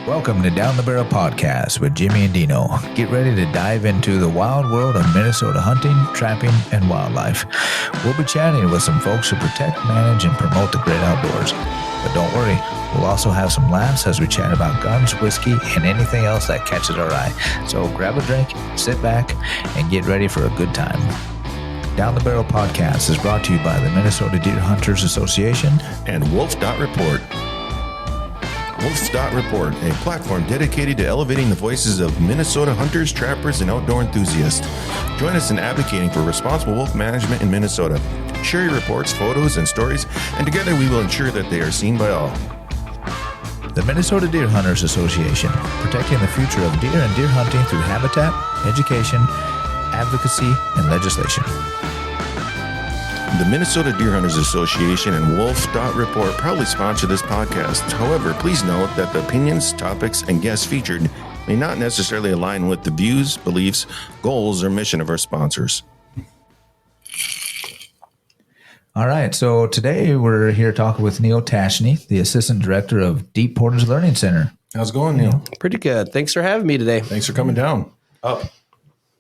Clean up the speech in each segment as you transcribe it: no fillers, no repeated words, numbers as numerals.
Welcome to Down the Barrel Podcast with Jimmy and Dino. Get ready to dive into the wild world of Minnesota hunting, trapping, and wildlife. We'll be chatting with some folks who protect, manage, and promote the great outdoors. But don't worry, we'll also have some laughs as we chat about guns, whiskey, and anything else that catches our eye. So grab a drink, sit back, and get ready for a good time. Down the Barrel Podcast is brought to you by the Minnesota Deer Hunters Association and Wolf.Report. Wolf.Report, a platform dedicated to elevating the voices of Minnesota hunters, trappers, and outdoor enthusiasts. Join us in advocating for responsible wolf management in Minnesota. Share your reports, photos, and stories, and together we will ensure that they are seen by all. The Minnesota Deer Hunters Association, protecting the future of deer and deer hunting through habitat, education, advocacy, and legislation. The Minnesota Deer Hunters Association and Wolf.Report proudly sponsor this podcast. However, please note that the opinions, topics, and guests featured may not necessarily align with the views, beliefs, goals, or mission of our sponsors. All right, so today we're here talking with Neal Tacheny, the Assistant Director of Deep Portage Learning Center. How's it going, Neal? Pretty good. Thanks for having me today. Thanks for coming down. Up.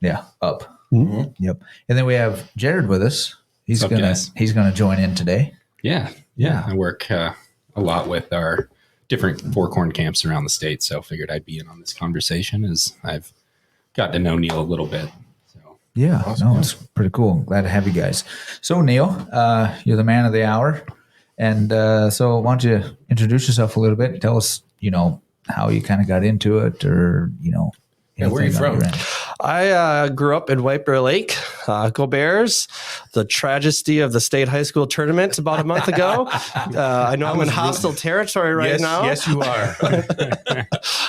Yeah, up. Mm-hmm. Yep. And then we have Jared with us. He's gonna join in today. Yeah. I work a lot with our different Forkhorn camps around the state, so figured I'd be in on this conversation as I've got to know Neal a little bit. So yeah, awesome. No, it's pretty cool. Glad to have you guys. So Neal, you're the man of the hour, and so why don't you introduce yourself a little bit and tell us, how you kind of got into it, or where are you from? I grew up in White Bear Lake. Go Bears. The tragedy of the state high school tournament about a month ago. I know I'm in hostile territory right now. Yes, you are.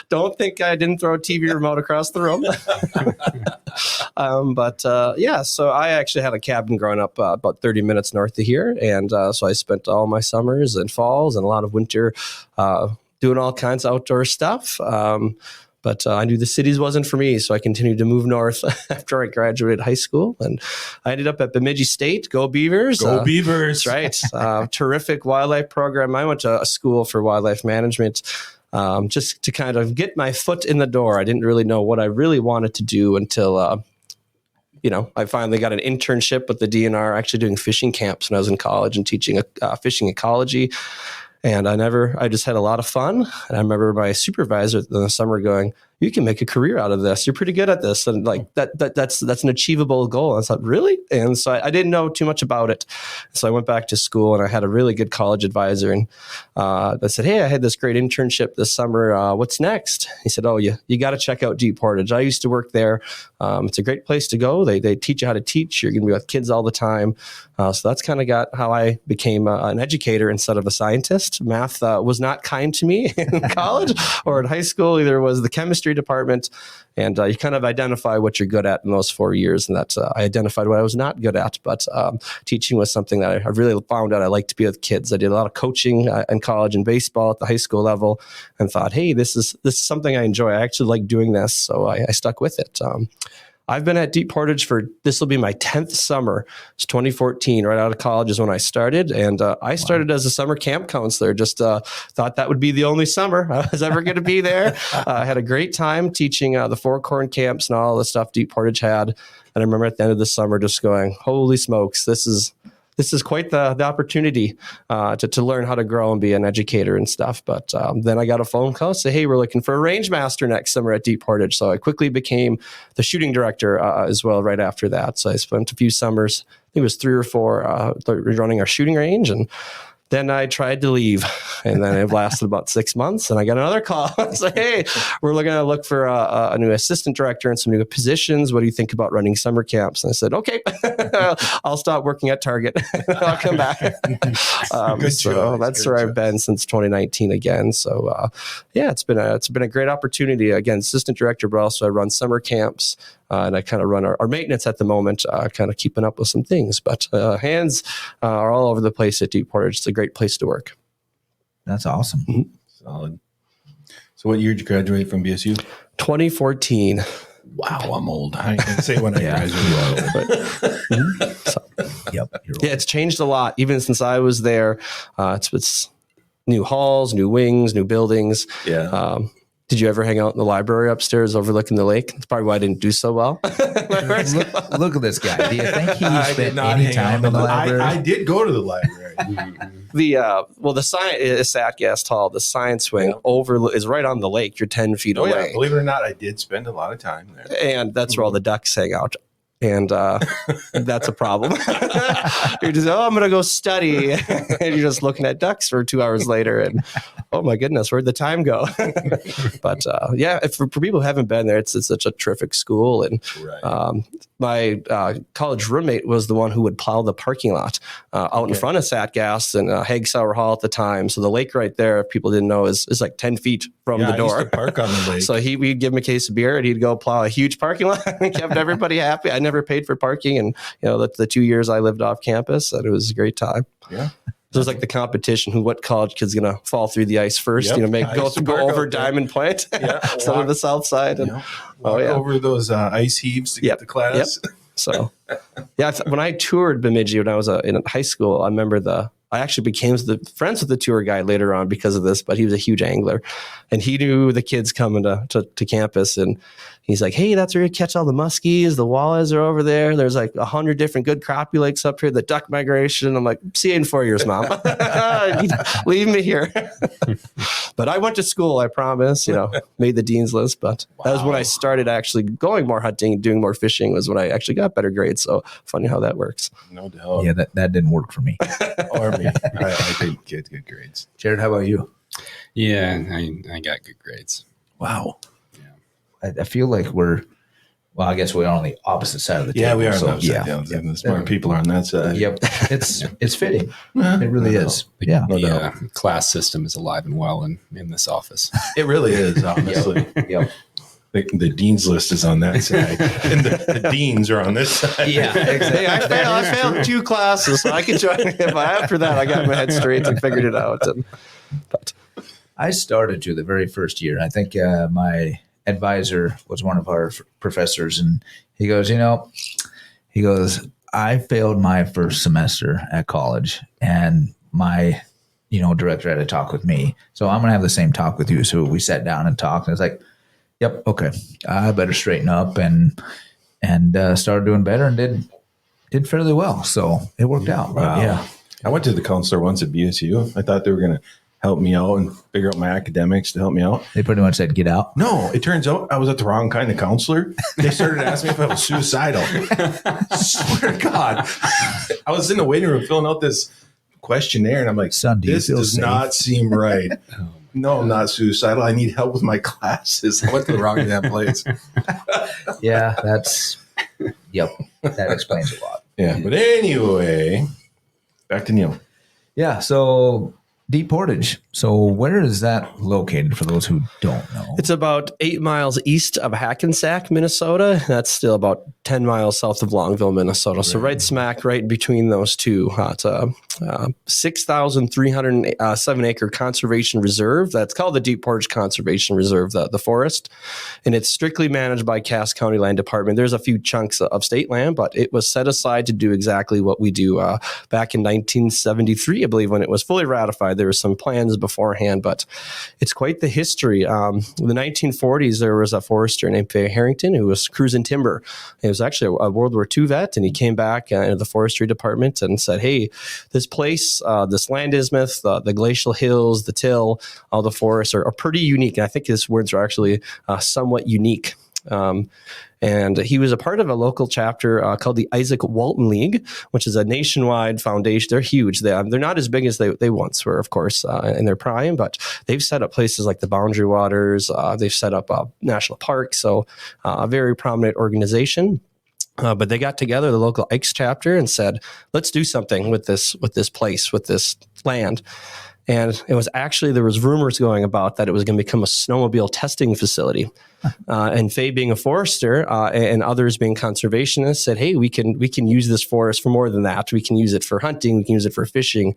Don't think I didn't throw a TV remote across the room. So I actually had a cabin growing up about 30 minutes north of here. And so I spent all my summers and falls and a lot of winter doing all kinds of outdoor stuff. But I knew the cities wasn't for me, so I continued to move north after I graduated high school. And I ended up at Bemidji State. Go Beavers. Go Beavers. That's right. Terrific wildlife program. I went to a school for wildlife management just to kind of get my foot in the door. I didn't really know what I really wanted to do until, I finally got an internship with the DNR, actually doing fishing camps when I was in college and teaching fishing ecology. And I just had a lot of fun. And I remember my supervisor in the summer going, "You can make a career out of this. You're pretty good at this." And like that's an achievable goal. And I thought, really? And so I didn't know too much about it. So I went back to school and I had a really good college advisor. And I said, "Hey, I had this great internship this summer. What's next?" He said, "Oh, you got to check out Deep Portage. I used to work there. It's a great place to go. They teach you how to teach. You're going to be with kids all the time." So that's kind of got how I became an educator instead of a scientist. Math was not kind to me in college or in high school. Either was the chemistry department, and you kind of identify what you're good at in those 4 years. And that's I identified what I was not good at. But teaching was something that I really found out I liked to be with kids. I did a lot of coaching in college and baseball at the high school level, and thought, hey, this is something I enjoy. I actually like doing this, so I stuck with it. I've been at Deep Portage this will be my 10th summer. It's 2014, right out of college is when I started. And I started as a summer camp counselor, just thought that would be the only summer I was ever going to be there. I had a great time teaching the Forkhorn camps and all the stuff Deep Portage had. And I remember at the end of the summer just going, holy smokes, this is quite the opportunity to learn how to grow and be an educator and stuff. But then I got a phone call, say, hey, we're looking for a range master next summer at Deep Portage. So I quickly became the shooting director as well right after that. So I spent a few summers, I think it was 3 or 4, running our shooting range. And then I tried to leave, and then it lasted about 6 months, and I got another call. I said, hey, we're going to look for a new assistant director and some new positions. What do you think about running summer camps? And I said, okay, I'll stop working at Target. I'll come back. So that's where I've been since 2019 again. So it's been a great opportunity. Again, assistant director, but also I run summer camps. And I kind of run our maintenance at the moment, kind of keeping up with some things. But hands are all over the place at Deep Portage. It's a great place to work. That's awesome. Mm-hmm. Solid. So what year did you graduate from BSU? 2014. Wow, I'm old. I can't say when I graduated. Yep. Yeah, it's changed a lot. Even since I was there, it's new halls, new wings, new buildings. Yeah. Did you ever hang out in the library upstairs overlooking the lake? That's probably why I didn't do so well. Look at this guy. Do you think he I spent did not any hang time out in the library? I did go to the library. The science is Sat Gas Hall. The science wing is right on the lake. You're 10 feet Oh, away. yeah. Believe it or not, I did spend a lot of time there. And that's where all the ducks hang out. And that's a problem. You're just, I'm going to go study. And you're just looking at ducks for 2 hours later. And oh my goodness, where'd the time go? But for people who haven't been there, it's such a terrific school. And my college roommate was the one who would plow the parking lot out in front of Sat Gas and Haig Sauer Hall at the time. So the lake right there, if people didn't know, is like 10 feet from the door. I used to park on the lake. So we'd give him a case of beer and he'd go plow a huge parking lot and kept everybody happy. I never paid for parking, and the 2 years I lived off campus, and it was a great time. Yeah. So it was like the competition what college kid's going to fall through the ice first, go over Diamond Point instead of the south side. And, over those ice heaves to get to class. Yep. So, when I toured Bemidji when I was in high school, I remember I actually became friends with the tour guide later on because of this, but he was a huge angler, and he knew the kids coming to campus, and he's like, "Hey, that's where you catch all the muskies. The walleyes are over there. There's like 100 different good crappie lakes up here. The duck migration." I'm like, "See you in 4 years, Mom. Leave me here." But I went to school. I promise. Made the dean's list. But that was when I started actually going more hunting, doing more fishing. Was when I actually got better grades. So funny how that works. No doubt. Yeah, that didn't work for me. Or me. I did get good grades. Jared, how about you? Yeah, I got good grades. Wow. I feel like I guess we're on the opposite side of the table. Yeah, we are on so, the opposite side. The smart people are on that side. Yep. It's fitting. It really is. Yeah. The class system is alive and well in this office. It really is, honestly. Yep. The dean's list is on that side, and the deans are on this side. Yeah, exactly. Hey, I failed 2 classes, so I can join. But after that, I got my head straight and figured it out. But I started the very first year. I think my advisor was one of our professors, and he goes, I failed my first semester at college, and my director had a talk with me, so I'm gonna have the same talk with you. So we sat down and talked, and it's like, yep, okay, I better straighten up, and started doing better, and did fairly well. So it worked out. Wow. Yeah, I went to the counselor once at BSU. I thought they were going to help me out and figure out my academics to help me out. they pretty much said, "Get out." No, it turns out I was at the wrong kind of counselor. They started asking me if I was suicidal. Swear to God. I was in the waiting room filling out this questionnaire, and I'm like, Son, do you this feel does safe? not seem right. No, I'm not suicidal. I need help with my classes. I went to the wrong damn place. Yeah, that explains a lot. Yeah, but anyway, back to Neal. Yeah, so Deep Portage. So where is that located for those who don't know? it's about 8 miles east of Hackensack, Minnesota. That's still about 10 miles south of Longville, Minnesota. So right smack right between those two. It's a 6,307 acre conservation reserve. That's called the Deep Portage Conservation Reserve, the forest. And it's strictly managed by Cass County Land Department. There's a few chunks of state land, but it was set aside to do exactly what we do. Back in 1973, I believe, when it was fully ratified, there were some plans beforehand, but it's quite the history. In the 1940s, there was a forester named Fay Harrington who was cruising timber. He was actually a World War II vet, and he came back into the forestry department and said, "Hey, this place, this land isthmus, the glacial hills, the till, all the forests are pretty unique." And I think his words are actually somewhat unique. And he was a part of a local chapter called the Isaac Walton League, which is a nationwide foundation. They're huge. They're not as big as they once were, of course, in their prime, but they've set up places like the Boundary Waters. They've set up national parks. So a very prominent organization. But they got together, the local Ikes chapter, and said, "Let's do something with this place, with this land." And it was actually, there was rumors going about that it was going to become a snowmobile testing facility. And Fay, being a forester, and others being conservationists, said, "Hey, we can use this forest for more than that. We can use it for hunting. We can use it for fishing,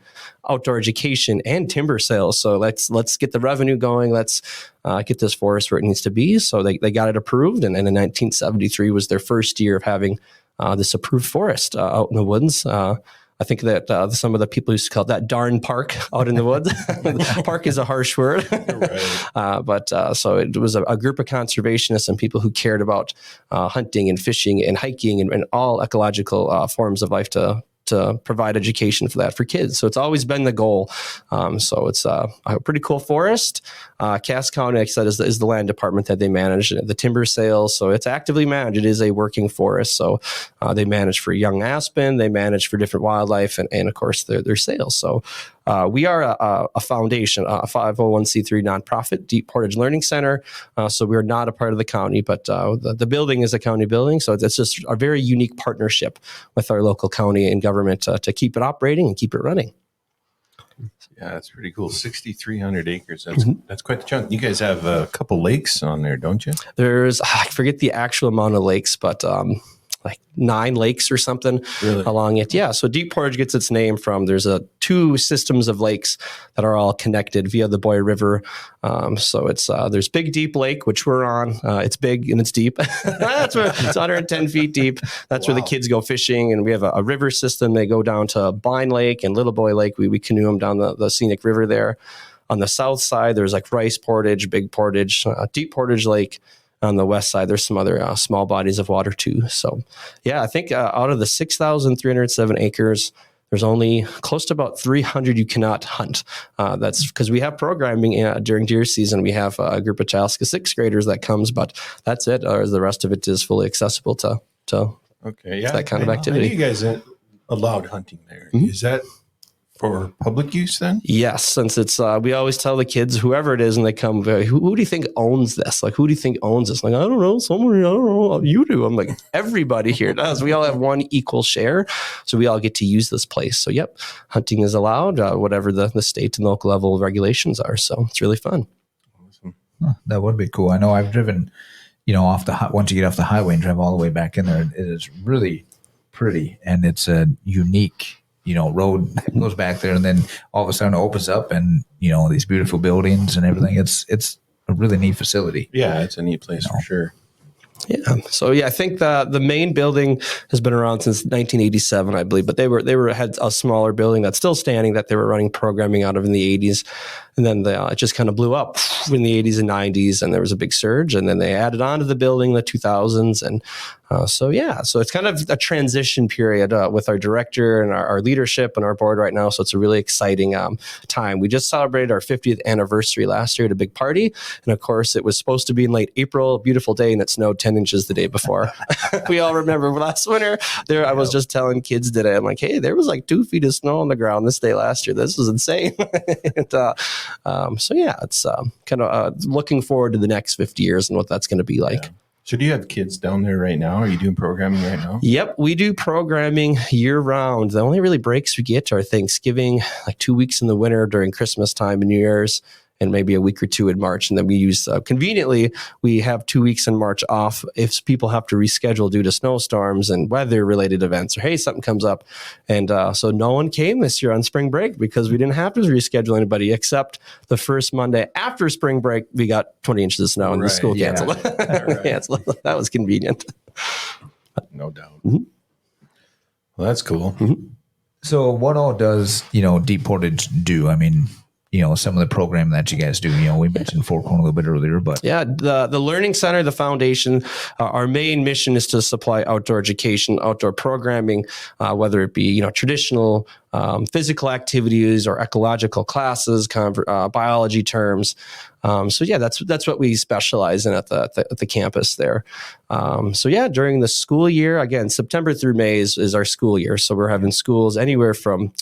outdoor education, and timber sales. So let's get the revenue going. Let's get this forest where it needs to be." So they got it approved, and in 1973 was their first year of having this approved forest out in the woods. I think that some of the people used to call it that darn park out in the woods. Park is a harsh word. So it was a group of conservationists and people who cared about hunting and fishing and hiking and all ecological forms of life to provide education for that for kids. So it's always been the goal. So it's a pretty cool forest. Cass County, like I said, is the land department that they manage the timber sales. So it's actively managed. It is a working forest. So they manage for young aspen. They manage for different wildlife and of course their sales. So we are a foundation, a 501c3 nonprofit, Deep Portage Learning Center. So we're not a part of the county, but the building is a county building. So it's just a very unique partnership with our local county and government to keep it operating and keep it running. Yeah, that's pretty cool. 6,300 acres. That's quite the chunk. You guys have a couple lakes on there, don't you? There's, I forget the actual amount of lakes, but like 9 lakes or something along it. Yeah. So Deep Portage gets its name from, there's 2 systems of lakes that are all connected via the Boy River. So it's, there's Big Deep Lake, which we're on. It's big and it's deep. That's where it's 110 feet deep. That's where the kids go fishing. And we have a river system. They go down to Blind Lake and Little Boy Lake. We canoe them down the scenic river there. On the south side, there's like Rice Portage, Big Portage, Deep Portage Lake. On the west side, there's some other small bodies of water too. So, yeah, I think out of the 6,307 acres, there's only close to about 300 you cannot hunt. That's because we have programming during deer season. We have a group of Chaska 6th graders that comes, but that's it. Or the rest of it is fully accessible to that kind of activity. I know you guys allowed hunting there. Mm-hmm. Is that for public use then? Yes, since it's, we always tell the kids, whoever it is, and they come, who do you think owns this? Like, who do you think owns this? Like, I don't know, someone, I don't know, you do. I'm like, everybody here does. We all have one equal share, so we all get to use this place. So, yep, hunting is allowed, whatever the state and local level regulations are. So it's really fun. Awesome. Huh, that would be cool. I know I've driven, once you get off the highway and drive all the way back in there, it is really pretty, and it's a unique road goes back there, and then all of a sudden it opens up, and these beautiful buildings and everything. It's a really neat facility. Yeah, it's a neat place for sure. Yeah. So I think the main building has been around since 1987, I believe, but they had a smaller building that's still standing that they were running programming out of in the 80s. And then it just kind of blew up in the 80s and 90s, and there was a big surge. And then they added on to the building in the 2000s. And so it's kind of a transition period with our director and our leadership and our board right now. So it's a really exciting time. We just celebrated our 50th anniversary last year at a big party. And of course, it was supposed to be in late April, a beautiful day, and it snowed 10 inches the day before. We all remember last winter there. I was just telling kids today, I'm like, hey, there was like 2 feet of snow on the ground this day last year. This was insane. And, it's kind of looking forward to the next 50 years and what that's going to be like. Yeah. So do you have kids down there right now? Are you doing programming right now? Yep, we do programming year round. The only really breaks we get are Thanksgiving, like 2 weeks in the winter during Christmas time and New Year's, and maybe a week or 2 in March. And then we use, conveniently, we have 2 weeks in March off if people have to reschedule due to snowstorms and weather-related events, or hey, something comes up. And so no one came this year on spring break because we didn't have to reschedule anybody, except the first Monday after spring break, we got 20 inches of snow and the school canceled. Canceled. That was convenient. No doubt. Mm-hmm. Well, that's cool. Mm-hmm. So what all does, Deep Portage do? I mean, some of the programming that you guys do, we mentioned Forkhorn a little bit earlier, but yeah, the Learning Center, the foundation, our main mission is to supply outdoor education, outdoor programming, whether it be, traditional physical activities or ecological classes, biology terms. That's what we specialize in at the campus there. During the school year, again, September through May is our school year. So we're having schools anywhere from,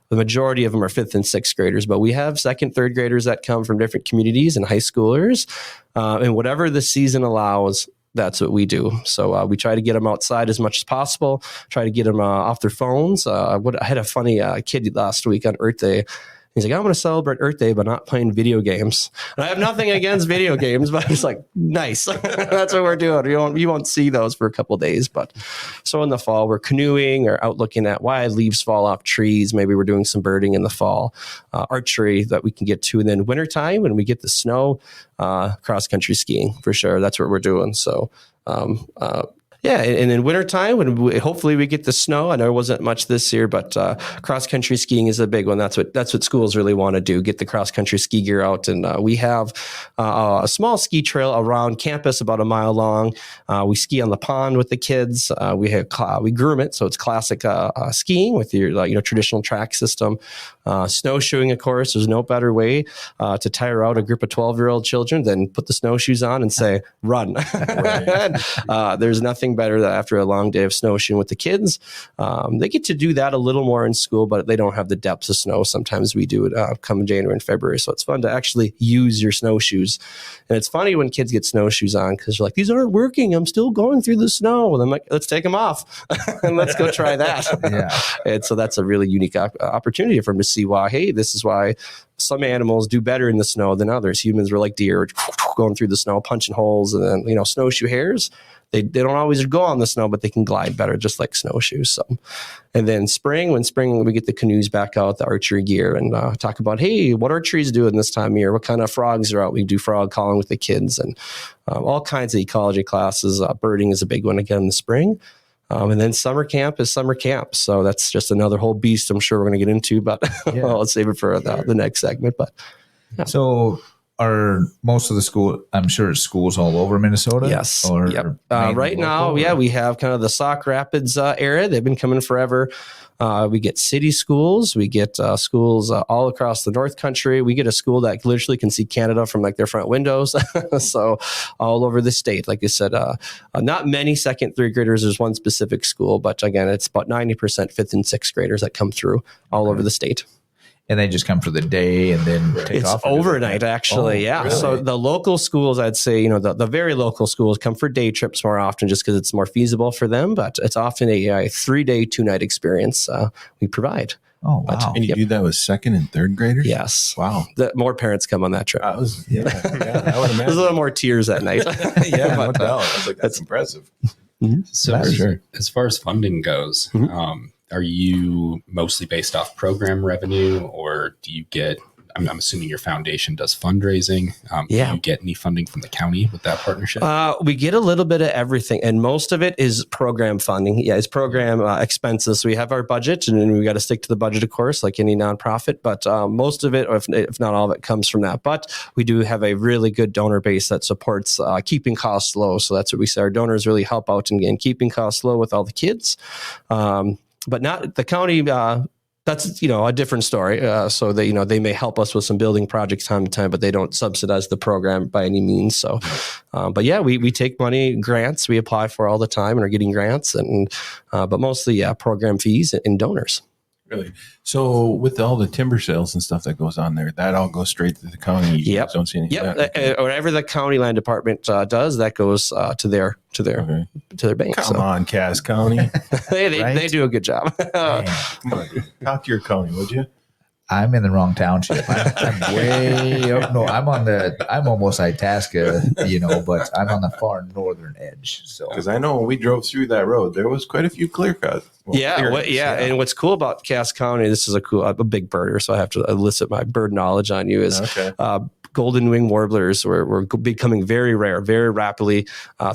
the majority of them are 5th and 6th graders, but we have 2nd, 3rd graders that come from different communities and high schoolers. And whatever the season allows, that's what we do. So we try to get them outside as much as possible, try to get them off their phones. I had a funny kid last week on Earth Day. He's like, I'm going to celebrate Earth Day, but not playing video games. And I have nothing against video games, but it's like, nice. That's what we're doing. You won't see those for a couple of days. But so in the fall, we're canoeing or out looking at why leaves fall off trees. Maybe we're doing some birding in the fall, archery that we can get to. And then wintertime, when we get the snow, cross country skiing for sure. That's what we're doing. So, Yeah, and in wintertime, hopefully we get the snow. I know there wasn't much this year, but cross country skiing is a big one. That's what schools really want to do: get the cross country ski gear out. And we have a small ski trail around campus, about a mile long. We ski on the pond with the kids. We groom it, so it's classic skiing with your traditional track system. Snowshoeing, of course, there's no better way to tire out a group of 12-year-old children than put the snowshoes on and say, run. There's nothing better than after a long day of snowshoeing with the kids. They get to do that a little more in school, but they don't have the depths of snow. Sometimes we do it come January and February. So it's fun to actually use your snowshoes. And it's funny when kids get snowshoes on because they're like, these aren't working. I'm still going through the snow. And I'm like, let's take them off and let's go try that. And so that's a really unique opportunity for them to see why, hey, this is why some animals do better in the snow than others. Humans are like deer going through the snow, punching holes. And then, snowshoe hares, they don't always go on the snow, but they can glide better, just like snowshoes. So, and then spring, we get the canoes back out, the archery gear, and talk about, hey, what are trees doing this time of year? What kind of frogs are out? We do frog calling with the kids and all kinds of ecology classes. Birding is a big one again in the spring. And then summer camp is summer camp. So that's just another whole beast I'm sure we're going to get into, but I'll save it for the next segment. But yeah. So are most of the school, I'm sure it's schools all over Minnesota? Yes. Or right now, we have kind of the Sauk Rapids area. They've been coming forever. We get city schools. We get schools all across the North Country. We get a school that literally can see Canada from like their front windows. So all over the state, like I said, not many second, third graders. There's one specific school, but again, it's about 90% fifth and sixth graders that come through all over the state. And they just come for the day and then take off? It's overnight, actually. Yeah. Really? So the local schools, I'd say, the very local schools come for day trips more often just because it's more feasible for them. But it's often a 3-day, 2-night experience we provide. Oh, wow. And you do that with second and third graders? Yes. Wow. More parents come on that trip. I would imagine. There's a little more tears at night. Yeah, no doubt. That's impressive. Mm-hmm. So as far as funding goes, are you mostly based off program revenue, or do you get, I'm assuming your foundation does fundraising. Do you get any funding from the county with that partnership? We get a little bit of everything, and most of it is program funding. Yeah, it's program expenses. So we have our budget, and then we got to stick to the budget, of course, like any nonprofit. But most of it, or if not all of it, comes from that. But we do have a really good donor base that supports keeping costs low. So that's what we say. Our donors really help out in keeping costs low with all the kids. But not the county. That's a different story. So they may help us with some building projects time to time, but they don't subsidize the program by any means. So, but yeah, we take money, grants we apply for all the time and are getting grants, and but mostly program fees and donors. Really? So with all the timber sales and stuff that goes on there, that all goes straight to the county. You don't see any of that. Whatever the county land department does, that goes to their bank. Come on, Cass County. They do a good job. Come on, dude. Talk to your county, would you? I'm in the wrong township. I'm way up. No, I'm almost Itasca, but I'm on the far northern edge. So, because I know when we drove through that road, there was quite a few clear cuts. And what's cool about Cass County, this is I'm a big birder, so I have to elicit my bird knowledge on you. Is golden wing warblers were becoming very rare, very rapidly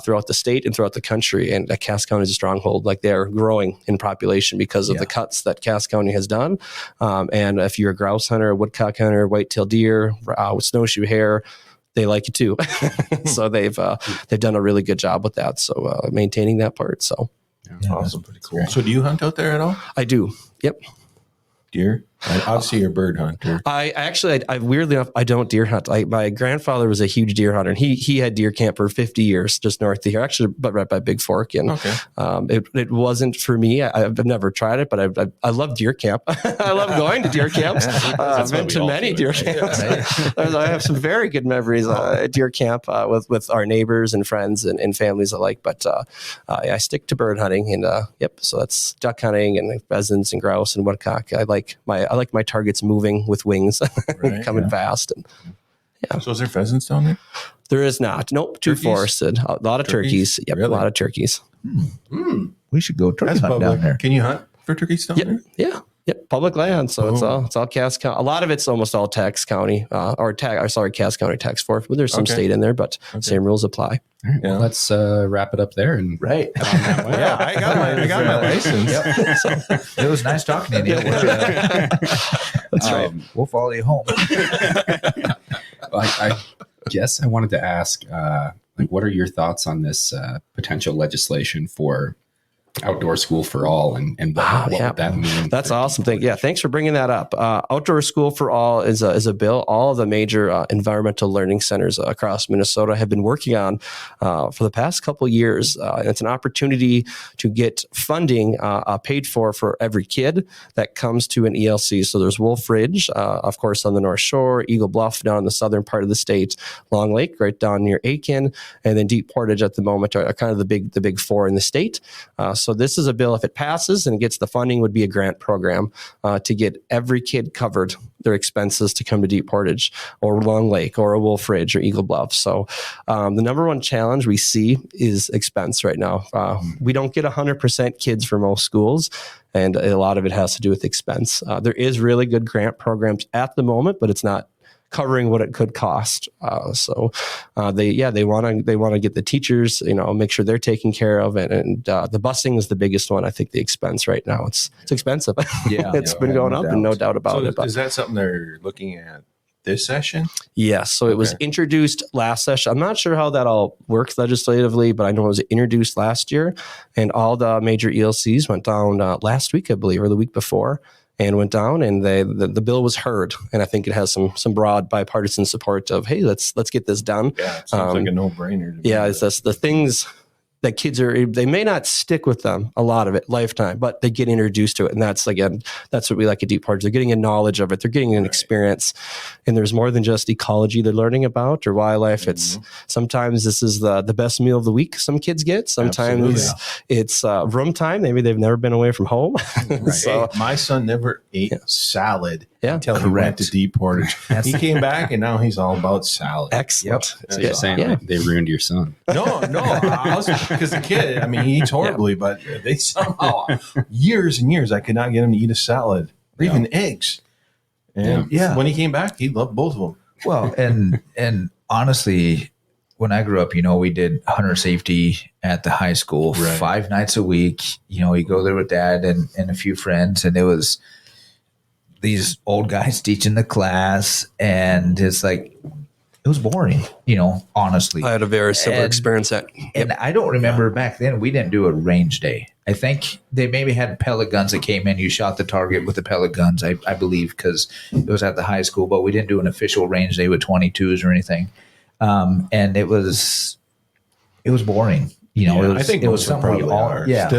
throughout the state and throughout the country. And Cass County is a stronghold. Like they're growing in population because of the cuts that Cass County has done. And if you're a grouse hunter, a woodcock hunter, white-tailed deer, with snowshoe hare, they like you too. So they've done a really good job with that. So maintaining that part. So awesome, pretty cool. So do you hunt out there at all? I do. Yep. Deer? Obviously, you're a bird hunter. I weirdly enough, I don't deer hunt. My grandfather was a huge deer hunter, and he had deer camp for 50 years just north of here, actually, but right by Big Fork. And it wasn't for me. I've never tried it, but I love deer camp. I love going to deer camps. I've been to many deer camps. I have some very good memories at deer camp with our neighbors and friends and families alike. But I stick to bird hunting, and so that's duck hunting and pheasants and grouse and woodcock. I like my targets moving with wings, coming fast. And So is there pheasants down there? There is not. Nope, too forested. A lot of turkeys. Yep, really? A lot of turkeys. We should go turkey hunt down there. Can you hunt for turkeys down there? Yeah. Yep, public land. So it's all Cass County. A lot of it's almost all Cass County tax force. But there's some state in there, but same rules apply. All right, well, let's wrap it up there. And Right. Yeah, I got my license. Yep. So, it was nice talking to you. That's right. We'll follow you home. I guess I wanted to ask, what are your thoughts on this potential legislation for outdoor school for all, and what would that mean? That's awesome. Thanks for bringing that up. Outdoor School for All is a bill all of the major environmental learning centers across Minnesota have been working on for the past couple of years. It's an opportunity to get funding paid for every kid that comes to an ELC. So there's Wolf Ridge, of course, on the North Shore, Eagle Bluff down in the southern part of the state, Long Lake right down near Aiken, and then Deep Portage at the moment are kind of the big four in the state. So this is a bill, if it passes and gets the funding, would be a grant program to get every kid covered their expenses to come to Deep Portage or Long Lake or a Wolf Ridge or Eagle Bluff. So the number one challenge we see is expense right now. We don't get 100% kids for most schools, and a lot of it has to do with expense. There is really good grant programs at the moment, but it's not covering what it could cost. So they want to get the teachers, make sure they're taken care of, and the busing is the biggest one. I think the expense right now, it's expensive. Yeah, it's been going up, and no doubt about it. But is that something they're looking at this session? Yes. So it was introduced last session. I'm not sure how that all works legislatively, but I know it was introduced last year, and all the major ELCs went down last week, I believe, or the week before. And went down, and the bill was heard, and I think it has some broad bipartisan support of, hey, let's get this done. Yeah, it sounds like a no-brainer. Yeah, it's just the things that kids they may not stick with them a lot of it lifetime, but they get introduced to it, and that's what we like at Deep Portage. They're getting a knowledge of it, they're getting an experience, and there's more than just ecology they're learning about or wildlife. It's sometimes this is the best meal of the week some kids get. Sometimes it's room time. Maybe they've never been away from home. So my son never ate salad until he went to Deep Portage. He came back, and now he's all about salad. Excellent. Yep. So you're saying they ruined your son? No, because the kid, he eats horribly, but they somehow, years and years, I could not get him to eat a salad or even eggs. And when he came back, he loved both of them. Well, and honestly, when I grew up, we did hunter safety at the high school 5 nights a week. You go there with dad and a few friends, and it was these old guys teaching the class, and it's like, it was boring, honestly. I had a very similar experience. And I don't remember back then, we didn't do a range day. I think they maybe had pellet guns that came in. You shot the target with the pellet guns, I believe, because it was at the high school, but we didn't do an official range day with 22s or anything. And it was boring. I think it was something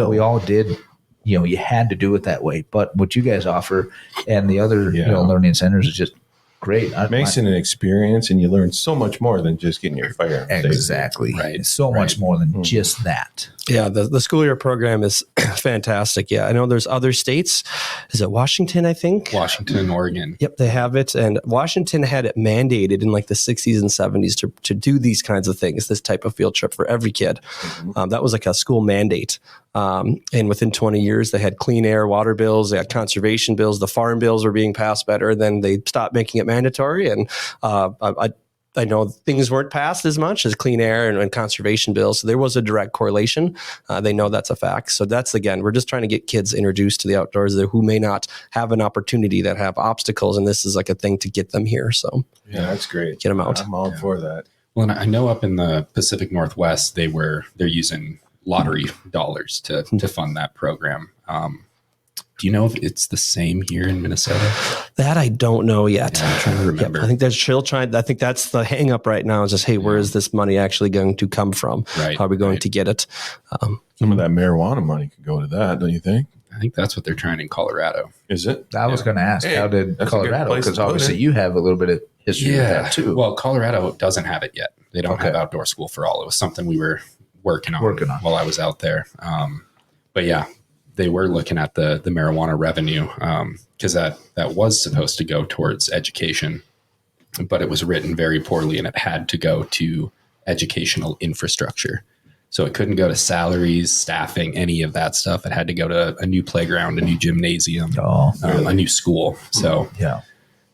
we all did. You had to do it that way. But what you guys offer and the other learning centers is just great. It makes it an experience, and you learn so much more than just getting your firearm. Exactly. Right. So much more than just that. Yeah, the school year program is fantastic. Yeah, I know there's other states. Is it Washington, I think? Washington and Oregon. Yep, they have it. And Washington had it mandated in like the 60s and 70s to do these kinds of things, this type of field trip for every kid. That was like a school mandate. And within 20 years, they had clean air, water bills, they had conservation bills, the farm bills were being passed better. Then they stopped making it mandatory. And I know things weren't passed as much as clean air and conservation bills. So there was a direct correlation. They know that's a fact. So that's, again, we're just trying to get kids introduced to the outdoors who may not have an opportunity, that have obstacles. And this is like a thing to get them here. So yeah, that's great. Get them out. I'm all for that. Well, and I know up in the Pacific Northwest, they're using lottery dollars to fund that program. Do you know if it's the same here in Minnesota? That I don't know yet. Yeah, I'm trying to remember. Yep. I think I think that's the hang up right now is just, hey, where is this money actually going to come from? Right. How are we going to get it? Some of that marijuana money could go to that, don't you think? I think that's what they're trying in Colorado. Is it? I was going to ask, how did Colorado? Because obviously you have a little bit of history with that too. Well, Colorado doesn't have it yet. They don't have outdoor school for all. It was something we were working on while I was out there. But yeah, they were looking at the marijuana revenue because that was supposed to go towards education, but it was written very poorly, and it had to go to educational infrastructure. So it couldn't go to salaries, staffing, any of that stuff. It had to go to a new playground, a new gymnasium, a new school. So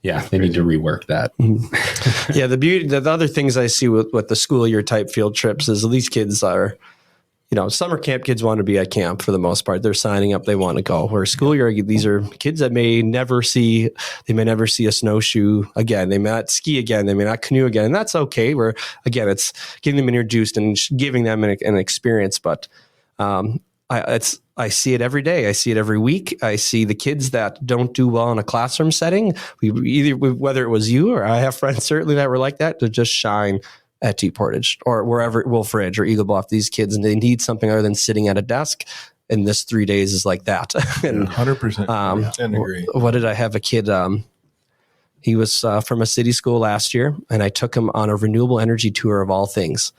Yeah, they need to rework that. Yeah, the other things I see with the school year type field trips is these kids are, summer camp kids want to be at camp for the most part. They're signing up, they want to go. Where school year, these are kids that may never see a snowshoe again. They may not ski again. They may not canoe again. And that's okay. Where again, it's getting them introduced and giving them an experience. But I see it every day. I see it every week. I see the kids that don't do well in a classroom setting. Whether it was you or I have friends certainly that were like that, to just shine at Deep Portage or wherever, Wolf Ridge or Eagle Bluff, these kids, and they need something other than sitting at a desk. And this 3 days is like that. And 100% and agree. What did I have a kid? He was from a city school last year, and I took him on a renewable energy tour of all things.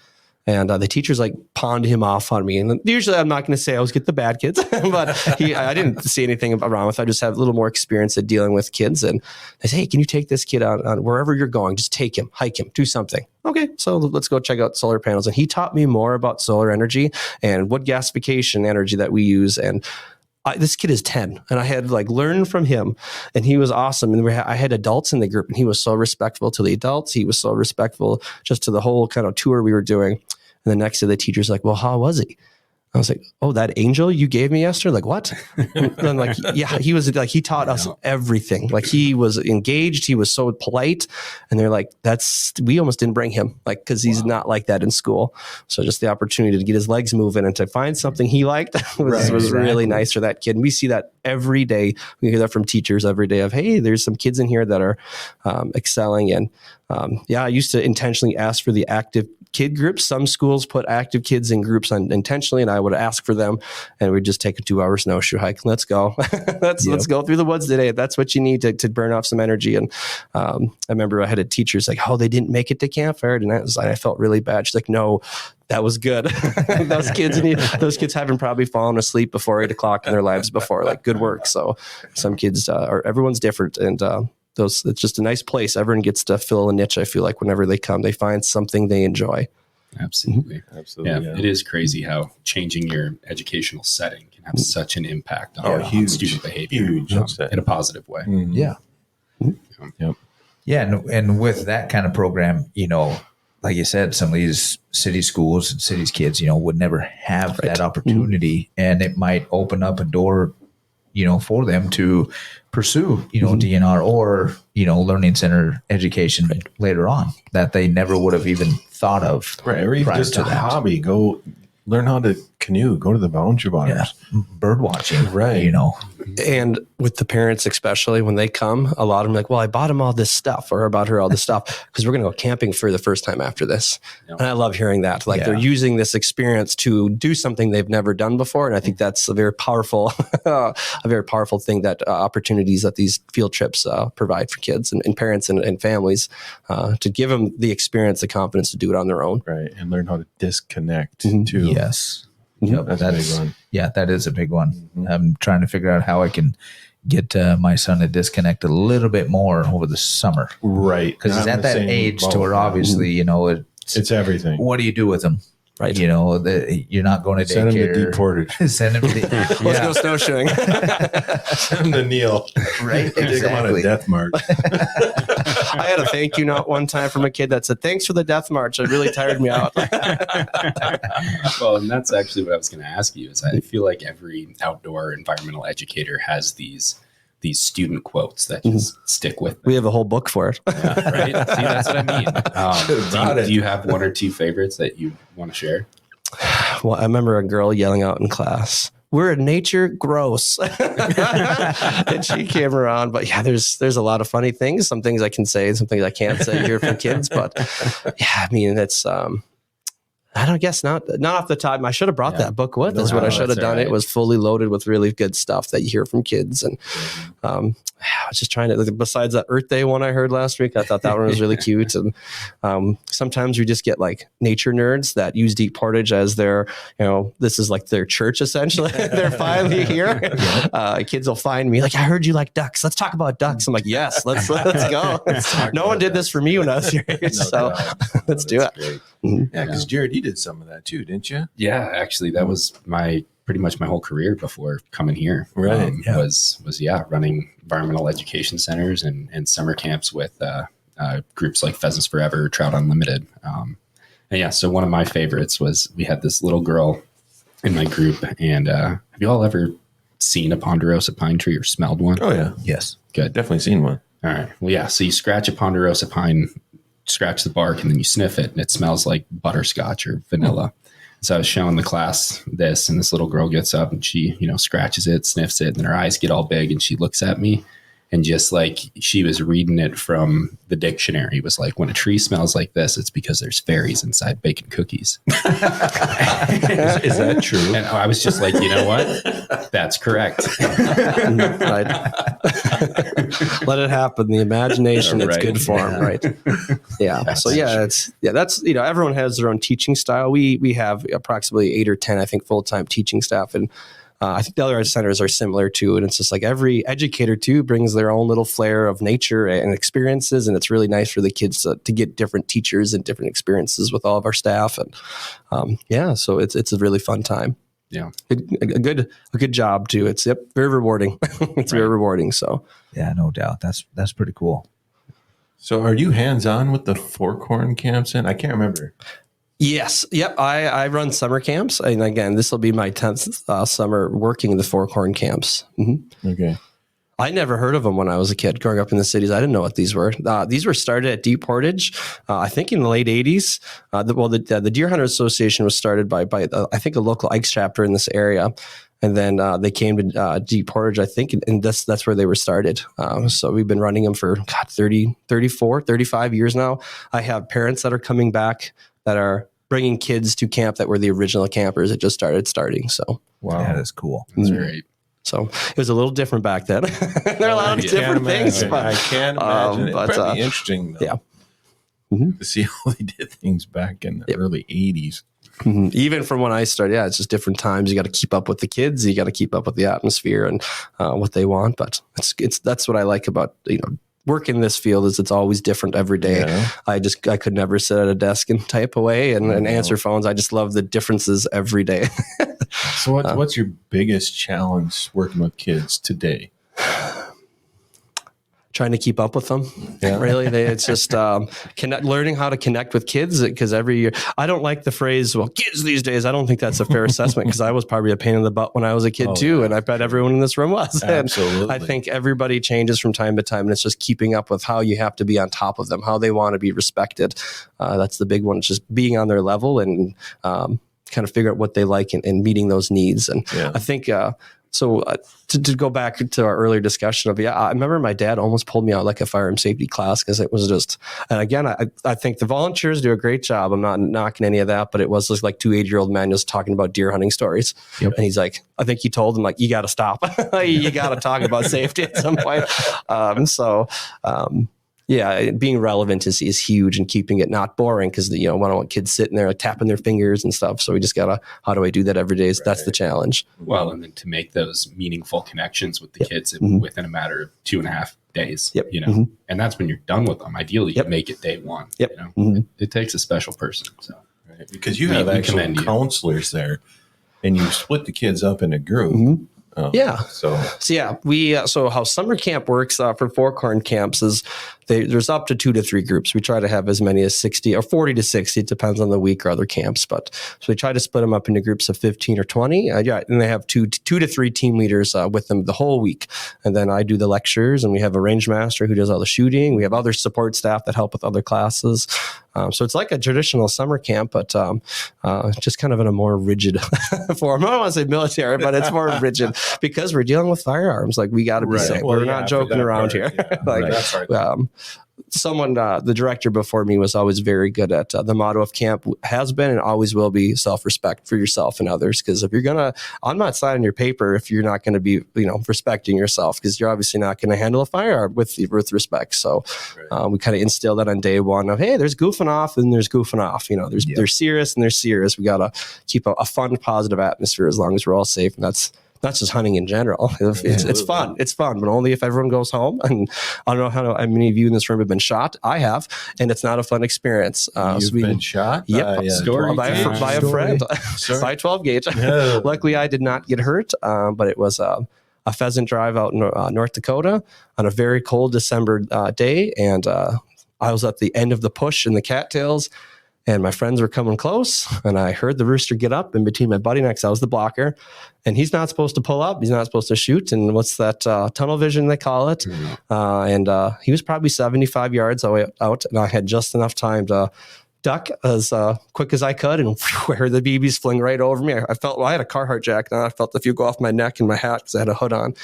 And the teachers pawned him off on me. And usually I'm not going to say I always get the bad kids, but I didn't see anything wrong with it. I just have a little more experience at dealing with kids. And I say, hey, can you take this kid out on wherever you're going? Just take him, hike him, do something. Okay, so let's go check out solar panels. And he taught me more about solar energy and wood gasification energy that we use. And this kid is 10, and I had learned from him, and he was awesome. And I had adults in the group, and he was so respectful to the adults. He was so respectful just to the whole kind of tour we were doing. And the next day the teacher's like, well, how was he? I was like, oh, that angel you gave me yesterday? Like, what? And I'm like, yeah, he was he taught us everything. He was engaged. He was so polite. And they're like, we almost didn't bring him because he's not like that in school. So just the opportunity to get his legs moving and to find something he liked was really nice for that kid. And we see that every day. We hear that from teachers every day of, hey, there's some kids in here that are excelling. And I used to intentionally ask for the active kid groups. Some schools put active kids in groups intentionally, and I would ask for them, and we'd just take a 2-hour snowshoe hike. Let's go. Let's go through the woods today. If that's what you need to burn off some energy. And I remember I had a teacher like, oh, they didn't make it to campfire. And I felt really bad. She's like, no, that was good. those kids haven't probably fallen asleep before 8 o'clock in their lives before. Good work. So some kids everyone's different. And it's just a nice place. Everyone gets to fill a niche. I feel like whenever they come, they find something they enjoy. Absolutely. Yeah. It is crazy how changing your educational setting can have such an impact on student behavior in a positive way. Mm-hmm. Yeah. Yep. Yeah. And with that kind of program, like you said, some of these city schools and cities kids, would never have that opportunity, and it might open up a door, for them to pursue, DNR or, learning center education later on that they never would have even thought of. Right. Or even just a hobby. Go learn how to canoe, go to the boundary waters. Yeah. Bird watching. Right. And with the parents, especially when they come, a lot of them are like, well, I bought him all this stuff or I bought her all this stuff because we're going to go camping for the first time after this. Yep. And I love hearing that. They're using this experience to do something they've never done before. And I think that's a very powerful thing that opportunities that these field trips provide for kids and parents and families to give them the experience, the confidence to do it on their own. Right. And learn how to disconnect too. Yes. Yep, that's a big one. Yeah, that is a big one. Mm-hmm. I'm trying to figure out how I can get my son to disconnect a little bit more over the summer. Right. Because he's at that age to where obviously, it's everything. What do you do with him? Right. You're not going to daycare. Send him to Deep Portage. Send him to Let's go snowshoeing. Send him to Neal. Right. Exactly. Take him on a death march. I had a thank you note one time from a kid that said, thanks for the death march. It really tired me out. Well, and that's actually what I was going to ask you is I feel like every outdoor environmental educator has these student quotes that just stick with them. We have a whole book for it. Yeah, right? See, that's what I mean. Do you have one or two favorites that you want to share? Well, I remember a girl yelling out in class, we're in nature, gross. And she came around. But yeah, there's a lot of funny things. Some things I can say, some things I can't say here from kids. But yeah, I mean, it's I don't guess not off the top. I should have brought that book with. That's what I should have done. Right. It was fully loaded with really good stuff that you hear from kids. And I was just trying to, besides that Earth Day one I heard last week, I thought that one was really cute. And sometimes we just get nature nerds that use Deep Portage as their, this is their church essentially. They're finally here. Kids will find me I heard you like ducks. Let's talk about ducks. I'm like, yes, let's go. No one did this for me when I was your age. So let's do it. Yeah, because Jared, you did some of that too, didn't you? Yeah, actually, that was my pretty much my whole career before coming here. Right. Was running environmental education centers and summer camps with groups like Pheasants Forever, Trout Unlimited. So one of my favorites was we had this little girl in my group. And have you all ever seen a ponderosa pine tree or smelled one? Oh, yeah. Yes. Good. Definitely seen one. All right. Well, yeah. So you scratch a ponderosa pine, scratch the bark, and then you sniff it, and it smells like butterscotch or vanilla. So I was showing the class this, and this little girl gets up and she, scratches it, sniffs it, and then her eyes get all big, and she looks at me, and just like she was reading it from the dictionary. It was like, when a tree smells like this, it's because there's fairies inside baking cookies. Is that true? And I was just like, you know what? That's correct. Right. Let it happen. The imagination, it's Right. good for them, right? Yeah. That's everyone has their own teaching style. We have approximately 8 or 10, I think, full-time teaching staff, and I think the other centers are similar too. And it's just like every educator too brings their own little flair of nature and experiences. And it's really nice for the kids to get different teachers and different experiences with all of our staff. And so it's a really fun time. Yeah. A good job too. It's very rewarding. It's very rewarding. So Yeah, no doubt. That's pretty cool. So are you hands-on with the Forkhorn camps? I can't remember. yes. Yep. I run summer camps. And again, this will be my 10th summer working in the Forkhorn camps. Mm-hmm. Okay. I never heard of them when I was a kid growing up in the cities. I didn't know what these were. These were started at Deep Portage, I think in the late 80s. The Deer Hunter Association was started by I think a local Ikes chapter in this area. And then they came to Deep Portage, I think, and that's where they were started. So we've been running them for 35 years now. I have parents that are coming back that are bringing kids to camp that were the original campers that just starting. So Wow. That is cool. That's great. So it was a little different back then. There are a lot of different things. But I can't imagine. It'd probably be interesting, though, Yeah. to see how they did things back in the early 80s. Mhm. Even from when I started, it's just different times. You got to keep up with the kids. You got to keep up with the atmosphere and what they want. But that's what I like about work in this field is it's always different every day. Yeah. I could never sit at a desk and type away and answer phones. I just love the differences every day. So what's your biggest challenge working with kids today? Trying to keep up with them. Yeah. Really. It's just learning how to connect with kids because every year, I don't like the phrase, well, kids these days. I don't think that's a fair assessment because I was probably a pain in the butt when I was a kid too. Yeah. And I bet everyone in this room was. Absolutely. And I think everybody changes from time to time and it's just keeping up with how you have to be on top of them, how they want to be respected. That's the big one. It's just being on their level and kind of figure out what they like and meeting those needs. And I think, to go back to our earlier discussion of, I remember my dad almost pulled me out like a firearm safety class because it was just, and again, I think the volunteers do a great job. I'm not knocking any of that, but it was just like 2 8-year-old men just talking about deer hunting stories. Yep. And he's like, I think he told them like, you got to stop. You got to talk about safety at some point. Being relevant is huge and keeping it not boring because I don't want kids sitting there like tapping their fingers and stuff. So we just gotta, how do I do that every day? That's the challenge. Well, and then to make those meaningful connections with the kids within a matter of 2.5 days, and that's when you're done with them. Ideally, you make it day one. It takes a special person. So because you have actual counselors there, and you split the kids up in a group. So how summer camp works for Forkhorn camps is there's up to 2 to 3 groups. We try to have as many as 60 or 40 to 60. It depends on the week or other camps. But so we try to split them up into groups of 15 or 20. And they have two to three team leaders with them the whole week. And then I do the lectures and we have a range master who does all the shooting. We have other support staff that help with other classes. So it's like a traditional summer camp, but just kind of in a more rigid form. I don't want to say military, but it's more rigid because we're dealing with firearms. Like we got to be safe. Well, we're not joking around here. That's right. Someone, the director before me was always very good at the motto of camp has been and always will be self-respect for yourself and others. Because if you're I'm not signing your paper if you're not going to be, respecting yourself because you're obviously not going to handle a firearm with respect. So we kind of instill that on day one of, hey, there's goofing off and there's goofing off. There's serious and there's serious. We got to keep a fun, positive atmosphere as long as we're all safe. And that's not just hunting in general. It's fun. It's fun, but only if everyone goes home. And I don't know how many of you in this room have been shot. I have, and it's not a fun experience. You've been shot? Yep. By a friend. By a 12 gauge. Yeah. Luckily, I did not get hurt, but it was a pheasant drive out in North Dakota on a very cold December day. And I was at the end of the push in the cattails, and my friends were coming close, and I heard the rooster get up in between my buddy next. I was the blocker, and he's not supposed to pull up. He's not supposed to shoot. And what's that tunnel vision they call it? And he was probably 75 yards away out, and I had just enough time to duck as quick as I could, and I heard the BBs fling right over me. I felt, I had a Carhartt jacket on. I felt the few go off my neck and my hat because I had a hood on.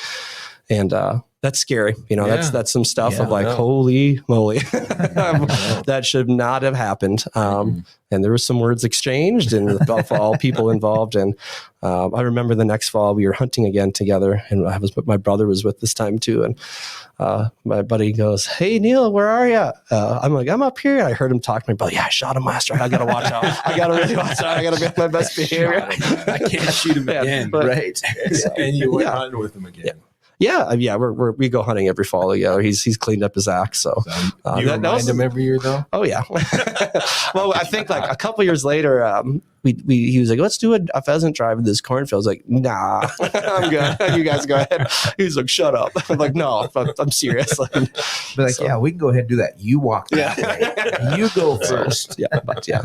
And that's scary. That's some stuff of like, holy moly, that should not have happened. And there was some words exchanged and all people involved. And I remember the next fall we were hunting again together, and my brother was with this time too. And my buddy goes, "Hey Neal, where are you?" I'm like, "I'm up here." I heard him talk to me, but yeah, I shot him last night. I got to watch out. I got to really watch out. I got to be on my best behavior. I can't shoot him again. Right. And you went hunting with him again. Yeah, we go hunting every fall together. He's cleaned up his axe. So you remind him every year, though? Oh yeah. Well, I think like a couple years later, he was like, "Let's do a pheasant drive in this cornfield." I was like, "Nah, I'm good. You guys go ahead." He's like, "Shut up." I'm like, "No, I'm serious." Yeah, we can go ahead and do that. You walk that way. You go first.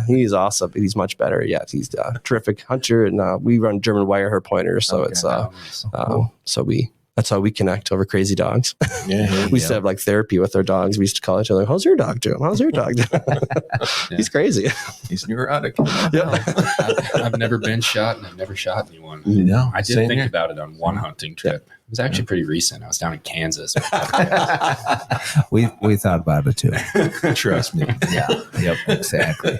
He's awesome. He's much better. Yeah, he's a terrific hunter, and we run German wire hair pointers. So it's cool. That's how we connect over crazy dogs. We used to have like therapy with our dogs. We used to call each other, "How's your dog doing? How's your dog doing?" He's crazy. He's neurotic. I've never been shot, and I've never shot anyone. No, I did think about it on one hunting trip. It was actually pretty recent. I was down in Kansas. we thought about it too. Trust me. Yeah. Yep. Exactly.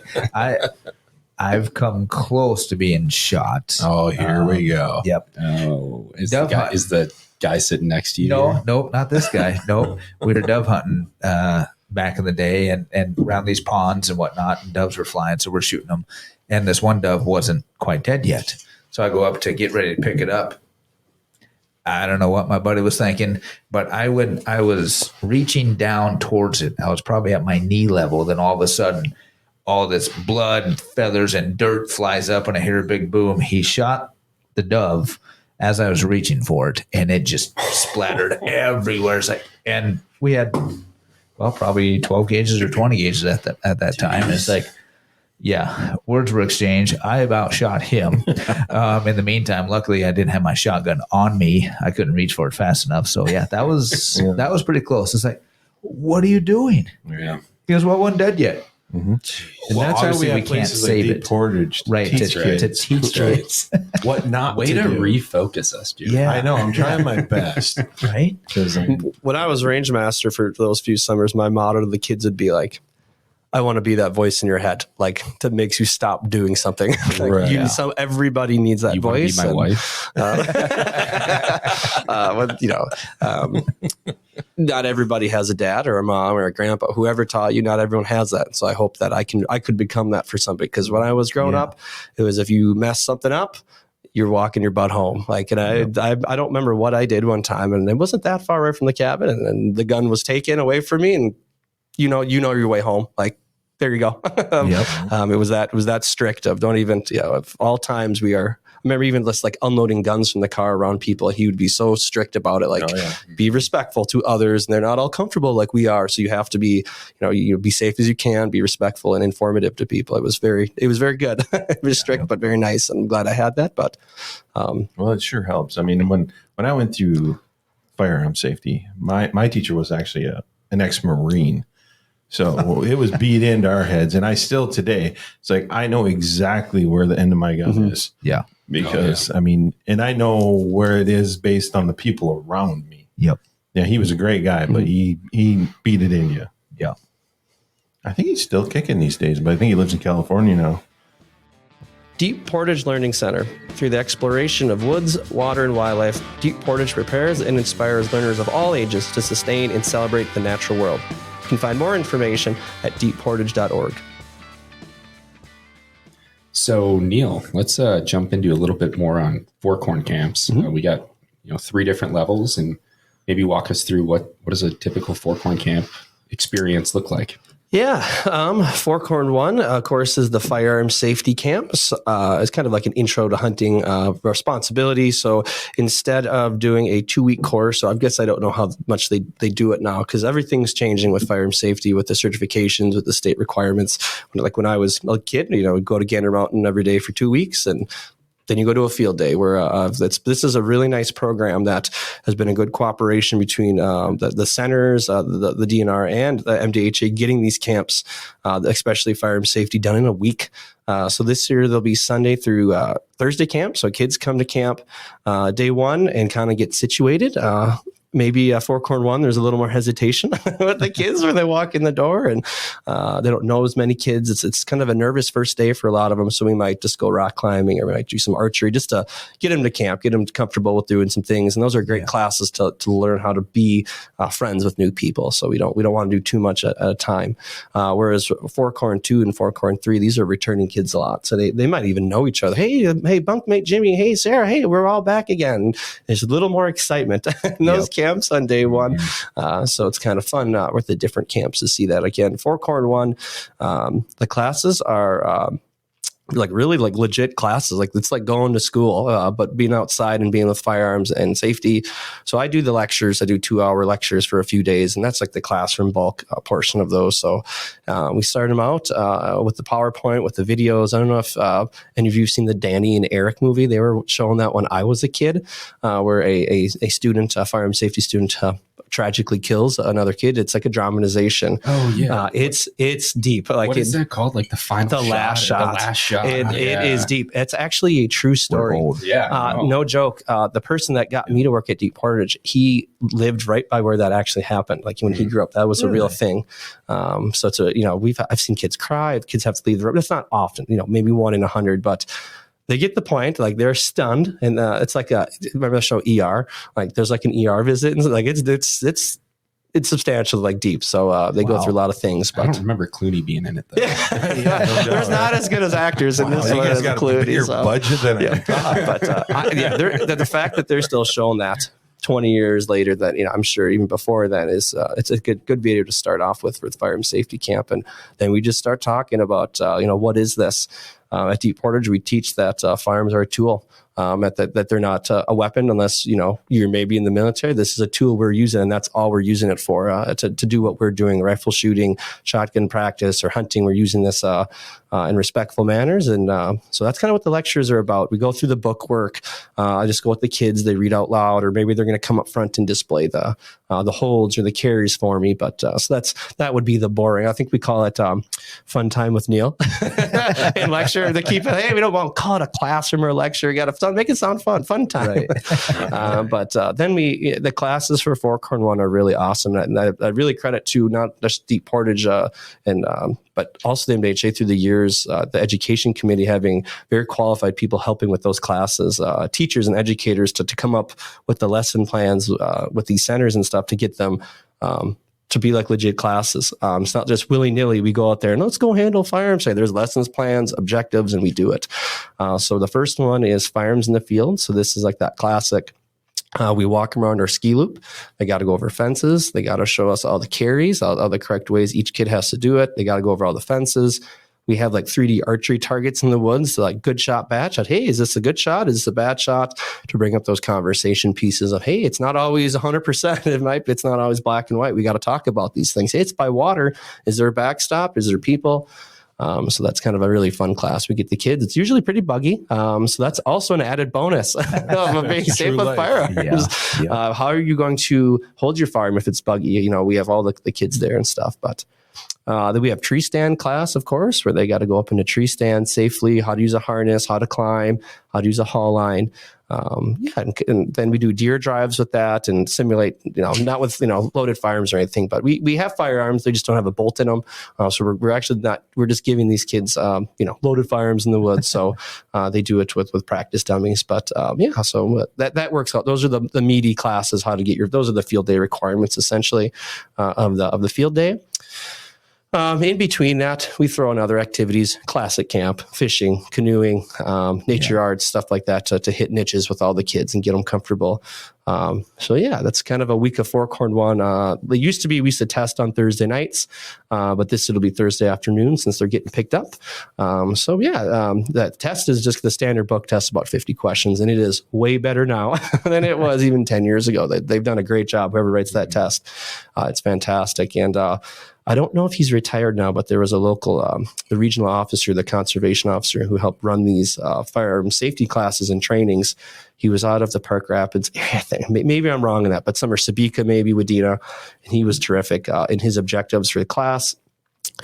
I've come close to being shot. Oh, here we go. Yep. Oh, is the guy sitting next to you? No, not this guy. No, we were dove hunting back in the day, and around these ponds and whatnot, and doves were flying, so we're shooting them. And this one dove wasn't quite dead yet, so I go up to get ready to pick it up. I don't know what my buddy was thinking, but I was reaching down towards it. I was probably at my knee level. Then all of a sudden, all this blood and feathers and dirt flies up, and I hear a big boom. He shot the dove as I was reaching for it, and it just splattered everywhere. And we had, probably 12 gauges or 20 gauges at that time. It's like, yeah, words were exchanged. I about shot him. In the meantime, luckily, I didn't have my shotgun on me. I couldn't reach for it fast enough. So yeah, that was pretty close. It's like, what are you doing? Yeah. He goes, "Well, I wasn't dead yet." Mm-hmm. And that's how we can't save like it. Deep Portage Right, to teach kids what not way to refocus us, dude. Yeah, I know. I'm trying my best. Right? When I was range master for those few summers, my motto to the kids would be like, "I want to be that voice in your head, like that makes you stop doing something." Everybody needs that voice. Want to be my wife? Not everybody has a dad or a mom or a grandpa, whoever taught you. Not everyone has that. So I hope that I could become that for somebody. Because when I was growing up, it was if you mess something up, you're walking your butt home. Like, and I don't remember what I did one time, and it wasn't that far away from the cabin, and then the gun was taken away from me, and you know your way home. Like, there you go. It was that strict of don't even, of all times we are. I remember even just like unloading guns from the car around people. He would be so strict about it. Like, be respectful to others, and they're not all comfortable like we are. So you have to be, you be safe as you can, be respectful and informative to people. It was very good. It was strict, but very nice. I'm glad I had that. But, well, it sure helps. I mean, when I went through firearm safety, my teacher was actually an ex-Marine. So it was beat into our heads. And I still today, it's like, I know exactly where the end of my gun is. Yeah. Because I mean, and I know where it is based on the people around me. Yep. Yeah. He was a great guy, but he beat it in you. Yeah. I think he's still kicking these days, but I think he lives in California now. Deep Portage Learning Center. Through the exploration of woods, water, and wildlife, Deep Portage prepares and inspires learners of all ages to sustain and celebrate the natural world. You can find more information at deepportage.org. So Neal, let's jump into a little bit more on Forkhorn camps. We got 3 different levels, and maybe walk us through what does a typical Forkhorn camp experience look like? Yeah. Forkhorn 1, of course, is the firearm safety camps. It's kind of like an intro to hunting responsibility. So instead of doing a 2-week course, so I guess I don't know how much they do it now, because everything's changing with firearm safety, with the certifications, with the state requirements. Like when I was a kid, we'd go to Gander Mountain every day for 2 weeks, and then you go to a field day where this is a really nice program that has been a good cooperation between the centers, the DNR, and the MDHA getting these camps, especially firearm safety, done in a week. So this year there'll be Sunday through Thursday camp. So kids come to camp day 1 and kind of get situated. Maybe Forkhorn 1, there's a little more hesitation with the kids when they walk in the door, and they don't know as many kids. It's kind of a nervous first day for a lot of them. So we might just go rock climbing, or we might do some archery just to get them to camp, get them comfortable with doing some things. And those are great classes to learn how to be friends with new people. So we don't want to do too much at a time. Whereas Forkhorn 2 and Forkhorn 3, these are returning kids a lot. So they might even know each other. Hey, bunkmate Jimmy. Hey, Sarah. Hey, we're all back again. There's a little more excitement in those camps on day 1. So it's kind of fun with the different camps to see that again. Forkhorn 1, the classes are really legit classes. Like it's like going to school, but being outside and being with firearms and safety. So I do the lectures. I do 2-hour lectures for a few days, and that's like the classroom bulk portion of those. So we start them out with the PowerPoint, with the videos. I don't know if any of you have seen the Danny and Eric movie. They were showing that when I was a kid, where a student, a firearm safety student, tragically kills another kid. It's like a dramatization. Oh yeah, it's deep. Like what is that called? Like the last shot. It is deep. It's actually a true story. No joke. The person that got me to work at Deep Portage, he lived right by where that actually happened. Like when he grew up, that was a real thing. So it's I've seen kids cry. Kids have to leave the room. It's not often. Maybe 1 in 100, but they get the point. Like they're stunned, and it's like remember the show ER? Like there's like an ER visit, and like it's substantial, like deep. So they go through a lot of things. But I don't remember Clooney being in it though. There's not as good as actors in this one as Clooney. Budget than but the fact that they're still showing that 20 years later, that I'm sure even before then, is it's a good video to start off with firearm safety camp. And then we just start talking about what is this. At Deep Portage, we teach that firearms are a tool, that they're not a weapon unless, you're maybe in the military. This is a tool we're using, and that's all we're using it for, to do what we're doing, rifle shooting, shotgun practice, or hunting. We're using this in respectful manners. And so that's kind of what the lectures are about. We go through the book work. I just go with the kids. They read out loud, or maybe they're going to come up front and display the holds or the carries for me. But so that would be the boring. I think we call it fun time with Neal in lecture. They keep it. Hey, we don't want to call it a classroom or a lecture. You got to make it sound fun time. Right. But then the classes for Forkhorn 1 are really awesome, and I really credit to not just Deep Portage but also the MDHA through the years, the education committee having very qualified people helping with those classes, teachers and educators to come up with the lesson plans with these centers and stuff to get them to be like legit classes. It's not just willy-nilly. We go out there and let's go handle firearms. There's lessons plans, objectives, and we do it. So the first one is firearms in the field. So this is like that classic. We walk around our ski loop. They got to go over fences. They got to show us all the carries, all the correct ways each kid has to do it. They got to go over all the fences. We have like 3D archery targets in the woods, so like good shot, bad shot. Hey, is this a good shot? Is this a bad shot? To bring up those conversation pieces of, hey, it's not always 100%. It's not always black and white. We got to talk about these things. Hey, it's by water. Is there a backstop? Is there people? So that's kind of a really fun class. We get the kids. It's usually pretty buggy. So that's also an added bonus of being safe with firearms. Yeah. How are you going to hold your firearm if it's buggy? We have all the kids there and stuff, but then we have tree stand class, of course, where they got to go up into tree stand safely, how to use a harness, how to climb, how to use a haul line. And then we do deer drives with that and simulate, not with, loaded firearms or anything, but we have firearms. They just don't have a bolt in them. So we're actually we're just giving these kids, loaded firearms in the woods. So they do it with practice dummies. But so that works out. Those are the meaty classes, how to get those are the field day requirements essentially of the field day. In between that, we throw in other activities, classic camp, fishing, canoeing, nature arts, stuff like that to hit niches with all the kids and get them comfortable. That's kind of a week of Forkhorn one. We used to test on Thursday nights, but it'll be Thursday afternoon since they're getting picked up. That test is just the standard book test, about 50 questions, and it is way better now than it was even 10 years ago. They've done a great job, whoever writes that test. It's fantastic. And I don't know if he's retired now, but there was a local, the regional officer, the conservation officer who helped run these firearm safety classes and trainings. He was out of the Park Rapids area. Maybe I'm wrong in that, but some are Sabika, maybe Wadena, and he was terrific in his objectives for the class.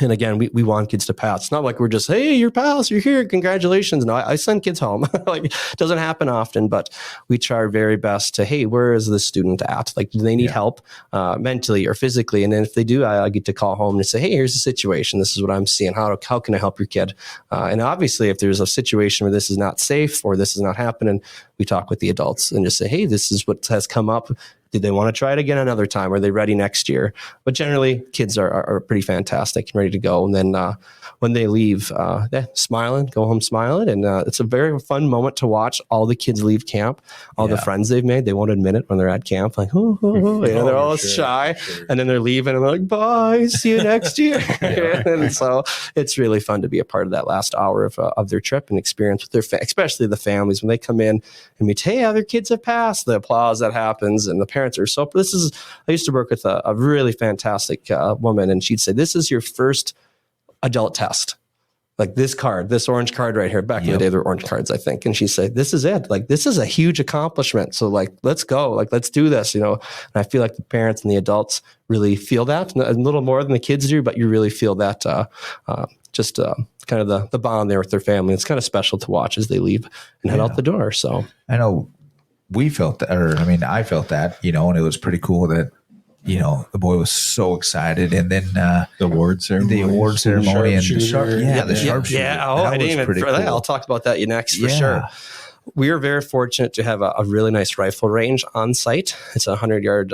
And again, we want kids to pass. It's not like we're just, hey, you're passed, you're here, congratulations. No, I send kids home. Like, it doesn't happen often, but we try our very best to, hey, where is the student at? Like, do they need help mentally or physically? And then if they do, I get to call home and say, hey, here's the situation. This is what I'm seeing. How can I help your kid? And obviously, if there's a situation where this is not safe or this is not happening, we talk with the adults and just say, hey, this is what has come up. Did they want to try it again another time? Are they ready next year? But generally, kids are pretty fantastic and ready to go. And then when they leave, smiling, go home smiling. And it's a very fun moment to watch all the kids leave camp, all the friends they've made. They won't admit it when they're at camp. Like, they're all shy. Sure. And then they're leaving and they're like, bye, see you next year. And so it's really fun to be a part of that last hour of their trip and experience with their especially the families. When they come in and meet, hey, other kids have passed, the applause that happens and the parents are so. I used to work with a really fantastic woman, and she'd say, this is your first adult test. Like this orange card right here. Back in the day, there were orange cards, I think. And she'd say, this is it. Like, this is a huge accomplishment. So like, let's go. Like, let's do this, And I feel like the parents and the adults really feel that a little more than the kids do, but you really feel that kind of the bond there with their family. It's kind of special to watch as they leave and head out the door. So I know we felt that, I felt that, and it was pretty cool that, the boy was so excited. And then the award ceremony and the sharpshooter. Yeah. Oh, I didn't even, cool. I'll talk about that next for sure. We are very fortunate to have a really nice rifle range on site. It's a 100-yard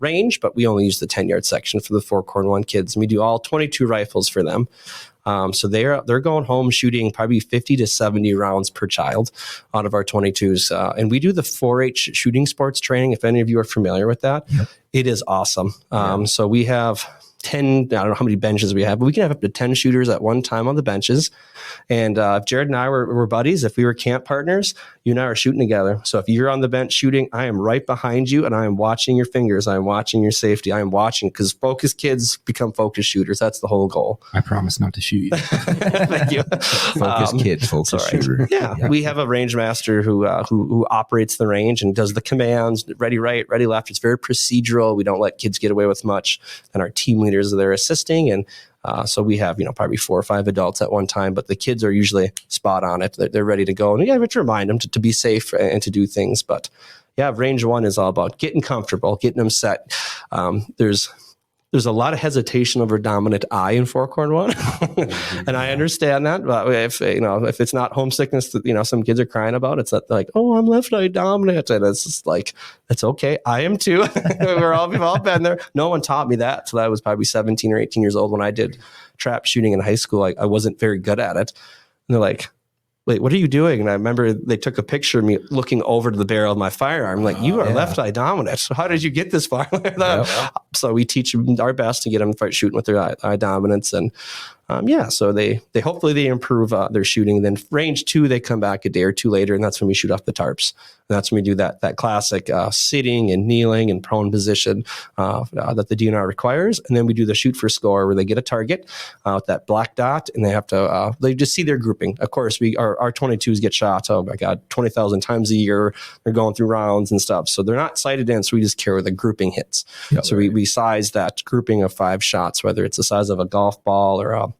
range, but we only use the 10-yard section for the Forkhorn 1 kids. And we do all 22 rifles for them. So they're going home shooting probably 50 to 70 rounds per child out of our 22s. And we do the 4-H shooting sports training. If any of you are familiar with that, it is awesome. So we have 10, I don't know how many benches we have, but we can have up to 10 shooters at one time on the benches. And if Jared and I were buddies, if we were camp partners, you and I are shooting together. So if you're on the bench shooting, I am right behind you and I am watching your fingers. I am watching your safety. I am watching, because focused kids become focused shooters. That's the whole goal. I promise not to shoot you. Thank you. Focused kid, focused shooter. Yeah. We have a range master who operates the range and does the commands, ready right, ready left. It's very procedural. We don't let kids get away with much. And our team leaders are there assisting. And so we have, probably 4 or 5 adults at one time, but the kids are usually spot on it. They're ready to go. And you have to remind them to be safe and to do things. But range 1 is all about getting comfortable, getting them set. There's a lot of hesitation over dominant eye in Forkhorn 1. And I understand that. But if it's not homesickness that, some kids are crying about, it's not like, oh, I'm left eye dominant. And it's just like, it's okay. I am too. We've all been there. No one taught me that. So I was probably 17 or 18 years old when I did trap shooting in high school. I wasn't very good at it. And they're like, wait, what are you doing? And I remember they took a picture of me looking over to the barrel of my firearm. Like, you are left eye dominant. So how did you get this far? So we teach them our best to get them to start shooting with their eye dominance. And so they hopefully they improve their shooting. And then range 2, they come back a day or 2 later, and that's when we shoot off the tarps. And that's when we do that classic sitting and kneeling and prone position that the DNR requires. And then we do the shoot for score, where they get a target with that black dot, and they have to they just see their grouping. Of course, our 22s get shot, 20,000 times a year. They're going through rounds and stuff, so they're not sighted in. So we just care where the grouping hits. So we size that grouping of 5 shots, whether it's the size of a golf ball or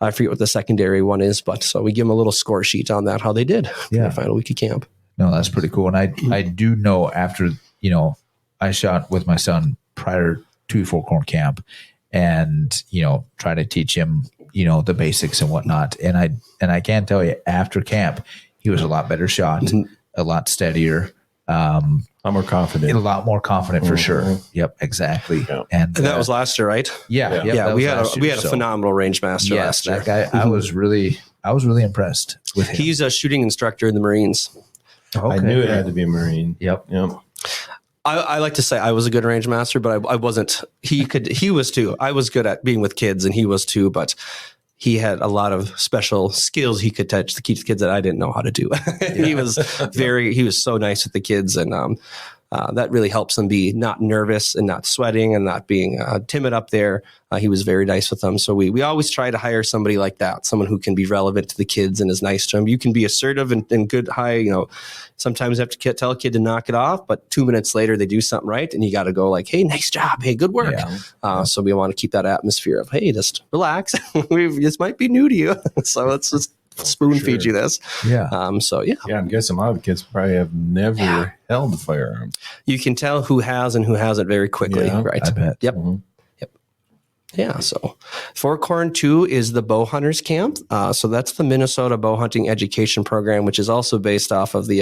I forget what the secondary one is, but so we give them a little score sheet on that, how they did in the final week of camp. No, that's pretty cool. And I do know after, I shot with my son prior to Forkhorn Camp and, try to teach him, the basics and whatnot. And I can tell you after camp, he was a lot better shot, a lot steadier. I'm more confident. A lot more confident for sure. Yep, exactly. Yeah. And that was last year, right? yeah. Yeah, we had a so, phenomenal range master yes, last year. that guy. I was really impressed with him. He's a shooting instructor in the Marines. Okay. I knew it had to be a Marine. Yep. I like to say I was a good range master, but I wasn't. He was too. I was good at being with kids, and he was too. But he had a lot of special skills he could teach the kids that I didn't know how to do. He was he was so nice with the kids, and that really helps them be not nervous and not sweating and not being timid up there. He was very nice with them. So we always try to hire somebody like that, someone who can be relevant to the kids and is nice to them. You can be assertive and good, high, sometimes you have to tell a kid to knock it off, but 2 minutes later they do something right and you got to go like, hey, nice job. Hey, good work. Yeah. So we want to keep that atmosphere of, hey, just relax. This might be new to you. So let's just spoon feed you this. Yeah. Yeah, I'm guessing a lot of the kids probably have never held a firearm. You can tell who has and who hasn't very quickly, right? I bet. Yep. Mm-hmm. Yeah, so Forkhorn 2 is the bow hunters camp. So that's the Minnesota Bow Hunting Education Program, which is also based off of the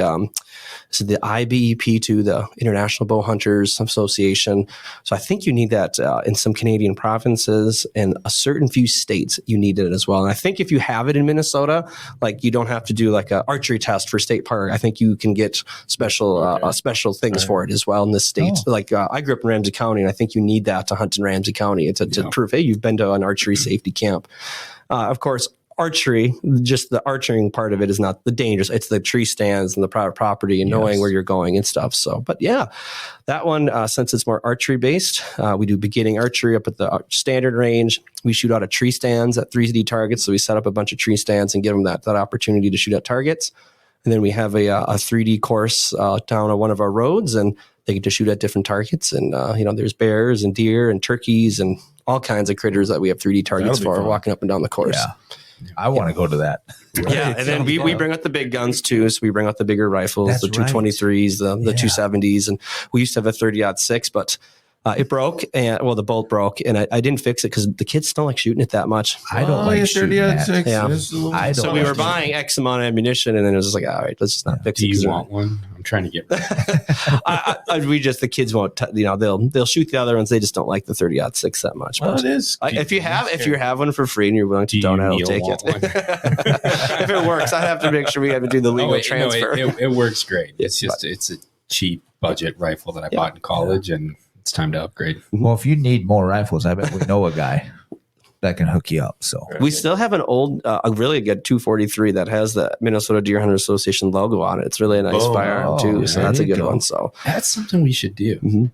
IBEP2, the International Bow Hunters Association. So I think you need that in some Canadian provinces and a certain few states you need it as well. And I think if you have it in Minnesota, like you don't have to do like an archery test for state park. I think you can get special things for it as well in this state. Like I grew up in Ramsey County, and I think you need that to hunt in Ramsey County to prove, hey, you've been to an archery safety camp. Of course, archery, just the archering part of it is not the dangerous. It's the tree stands and the private property and knowing where you're going and stuff. So, but yeah, that one, since it's more archery based, we do beginning archery up at the standard range. We shoot out of tree stands at 3D targets. So we set up a bunch of tree stands and give them that opportunity to shoot at targets. And then we have a 3D course down on one of our roads, and they get to shoot at different targets. And, there's bears and deer and turkeys and all kinds of critters that we have 3D targets for walking up and down the course. Yeah. I want to go to that. Yeah. And then we bring out the big guns too. So we bring out the bigger rifles, the 223s, the 270s. And we used to have a 30-06, but it broke, and the bolt broke, and I didn't fix it because the kids don't like shooting it that much. I don't like shooting that. Yeah. So we were buying X amount of ammunition, and then it was just like, all right, let's just not fix it. Do you want one? I'm trying to get rid of it. The kids won't, they'll shoot the other ones. They just don't like the 30-06 that much. Well, but it is. If you have one for free and you're willing to donate, I'll take it. If it works, I have to make sure we have to do the legal transfer. It works great. It's a cheap budget rifle that I bought in college, and it's time to upgrade. Well, if you need more rifles, I bet we know a guy that can hook you up. So we still have an old, a really good 243 that has the Minnesota Deer Hunter Association logo on it. It's really a nice firearm too. So that's a good one. So that's something we should do. Mm-hmm.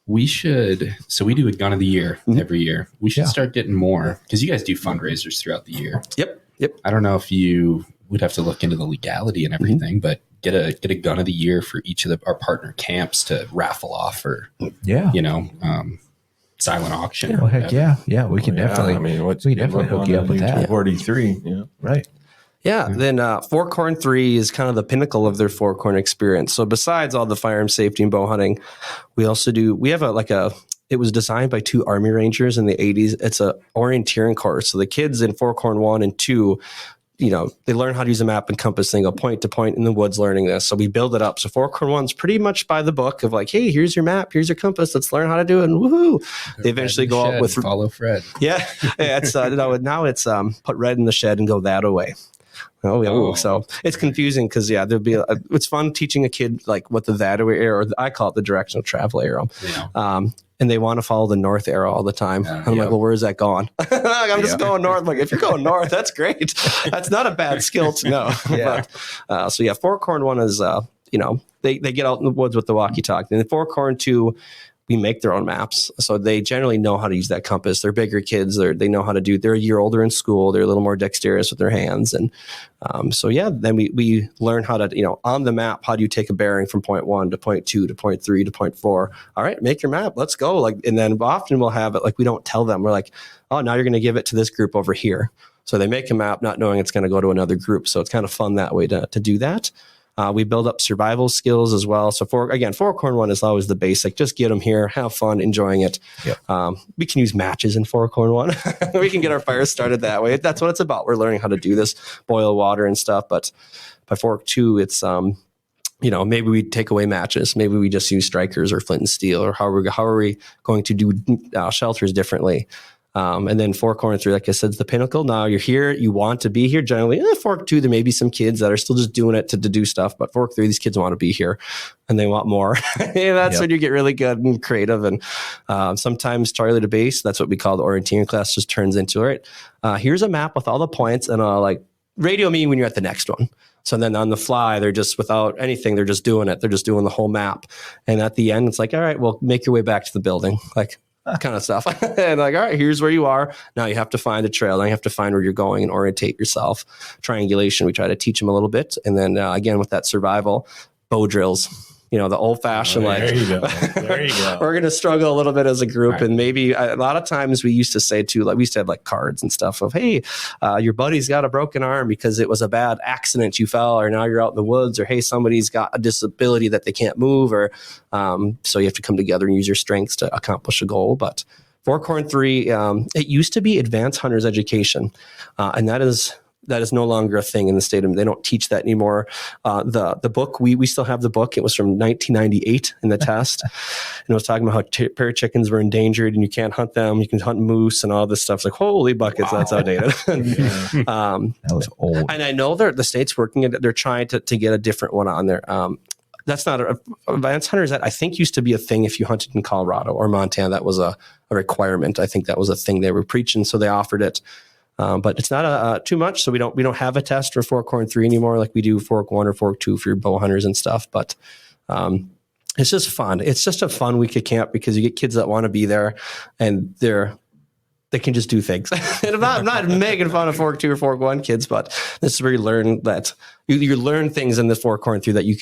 We should. So we do a gun of the year every year. We should start getting more, because you guys do fundraisers throughout the year. Yep. I don't know if you would have to look into the legality and everything, but get a gun of the year for each of our partner camps to raffle off, or silent auction. Well, heck yeah, we can definitely. We definitely hook you up with that. 43, right. Yeah. Then Forkhorn 3 is kind of the pinnacle of their Forkhorn experience. So besides all the firearm safety and bow hunting, we also it was designed by 2 Army Rangers in the 80s. It's a orienteering course. So the kids in Forkhorn 1 and 2, they learn how to use a map and compass. They go point to point in the woods learning this. So we build it up. So Forkhorn 1's pretty much by the book of like, hey, here's your map, here's your compass. Let's learn how to do it. And woohoo. They eventually go out with follow Fred. Yeah. It's now it's put red in the shed and go that away. So it's confusing because there'll be it's fun teaching a kid like what the that away arrow, or I call it the directional travel arrow. Yeah. And they want to follow the north arrow all the time. I'm like, well, where is that going? I'm just going north. I'm like, if you're going north, that's great. That's not a bad skill to know. Forkhorn 1 is, they get out in the woods with the walkie-talkie. And the Forkhorn 2, we make their own maps. So they generally know how to use that compass. They're bigger kids. They know how to they're a year older in school. They're a little more dexterous with their hands. And then we learn how to, on the map, how do you take a bearing from point 1 to point 2 to point 3 to point 4? All right, make your map. Let's go. And then often we'll have it, we don't tell them. We're like, oh, now you're going to give it to this group over here. So they make a map not knowing it's going to go to another group. So it's kind of fun that way to do that. We build up survival skills as well. So Forkhorn 1 is always the basic. Just get them here, have fun, enjoying it. Yep. We can use matches in Forkhorn 1. We can get our fires started that way. That's what it's about. We're learning how to do this, boil water and stuff. But by Fork 2, it's maybe we take away matches. Maybe we just use strikers or flint and steel, or how are we going to do shelters differently? And then Forkhorn 3, like I said, is the pinnacle. Now you're here, you want to be here. Generally, Fork 2, there may be some kids that are still just doing it to do stuff, but Fork 3, these kids want to be here and they want more. And that's when you get really good and creative. And sometimes Charlie to base, that's what we call the orienteering class, just turns into it. Here's a map with all the points, and like radio me when you're at the next one. So then on the fly, they're just without anything, they're just doing it. They're just doing the whole map. And at the end, it's like, all right, well, make your way back to the building. Like, kind of stuff. And like, all right, here's where you are. Now you have to find the trail. Now you have to find where you're going and orientate yourself. Triangulation, we try to teach them a little bit. And then again, with that survival, bow drills, the old fashioned, there you go. There you go. We're going to struggle a little bit as a group. Right. And maybe a lot of times we used to say too, like we used to have like cards and stuff of, hey, your buddy's got a broken arm because it was a bad accident. You fell, or now you're out in the woods, or, hey, somebody's got a disability that they can't move, or so you have to come together and use your strengths to accomplish a goal. But Forkhorn 3, it used to be advanced hunters education. And that is no longer a thing in the state. They don't teach that anymore. The book, we still have the book. It was from 1998 in the test. And it was talking about how prairie chickens were endangered and you can't hunt them. You can hunt moose and all this stuff. It's like, holy buckets, wow. That's outdated. That was old. And I know the state's working at it. They're trying to get a different one on there. That's not advanced hunters. That I think used to be a thing if you hunted in Colorado or Montana. That was a requirement. I think that was a thing they were preaching. So they offered it. But it's not too much, so we don't have a test for Forkhorn 3 anymore, like we do Fork 1 or Fork 2 for your bow hunters and stuff. But it's just fun. It's just a fun week at camp because you get kids that want to be there, and they can just do things. And I'm not making fun of Fork 2 or Fork 1 kids, but this is where you learn that you learn things in the Forkhorn 3 that you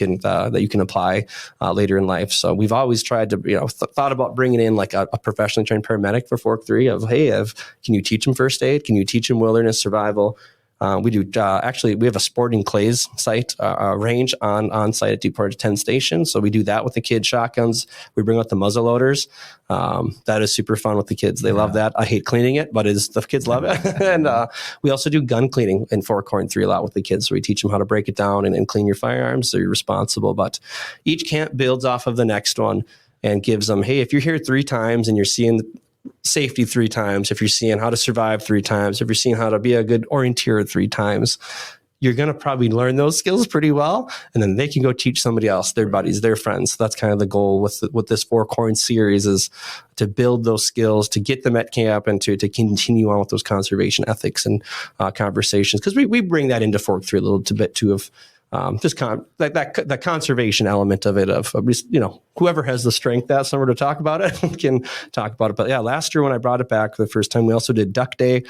can apply later in life. So we've always tried to, thought about bringing in like a professionally trained paramedic for Fork 3 of, hey, can you teach them first aid? Can you teach them wilderness survival? We do actually. We have a sporting clays site range on site at Deep Portage 10 Station. So we do that with the kids. Shotguns. We bring out the muzzle loaders. That is super fun with the kids. They love that. I hate cleaning it, but the kids love it. And we also do gun cleaning in Forkhorn 3 a lot with the kids. So we teach them how to break it down and clean your firearms, so you're responsible. But each camp builds off of the next one and gives them, hey, if you're here 3 times and you're seeing safety 3 times, if you're seeing how to survive 3 times, if you're seeing how to be a good orienteer 3 times, you're going to probably learn those skills pretty well. And then they can go teach somebody else, their buddies, their friends. So that's kind of the goal with this Forkhorn series, is to build those skills, to get them at camp, and to continue on with those conservation ethics and conversations. Because we bring that into Fork 3 a little bit too, of just that conservation element of it, of whoever has the strength that summer to talk about it can talk about it. But yeah, last year when I brought it back for the first time, we also did Duck Day.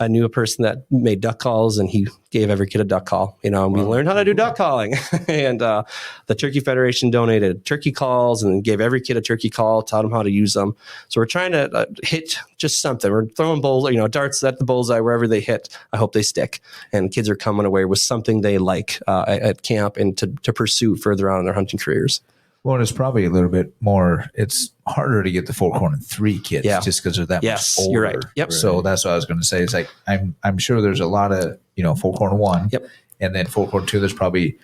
I knew a person that made duck calls, and he gave every kid a duck call, and we learned how to do duck calling. And the Turkey Federation donated turkey calls and gave every kid a turkey call, taught them how to use them. So we're trying to hit just something. We're throwing darts at the bullseye wherever they hit. I hope they stick. And kids are coming away with something they like at camp and to pursue further on in their hunting careers. Well, it's probably a little bit more, it's harder to get the Forkhorn 3 kids just because they're that much older. You're right. Yep. So that's what I was going to say. It's like, I'm sure there's a lot of, Forkhorn 1 and then Forkhorn 2, there's probably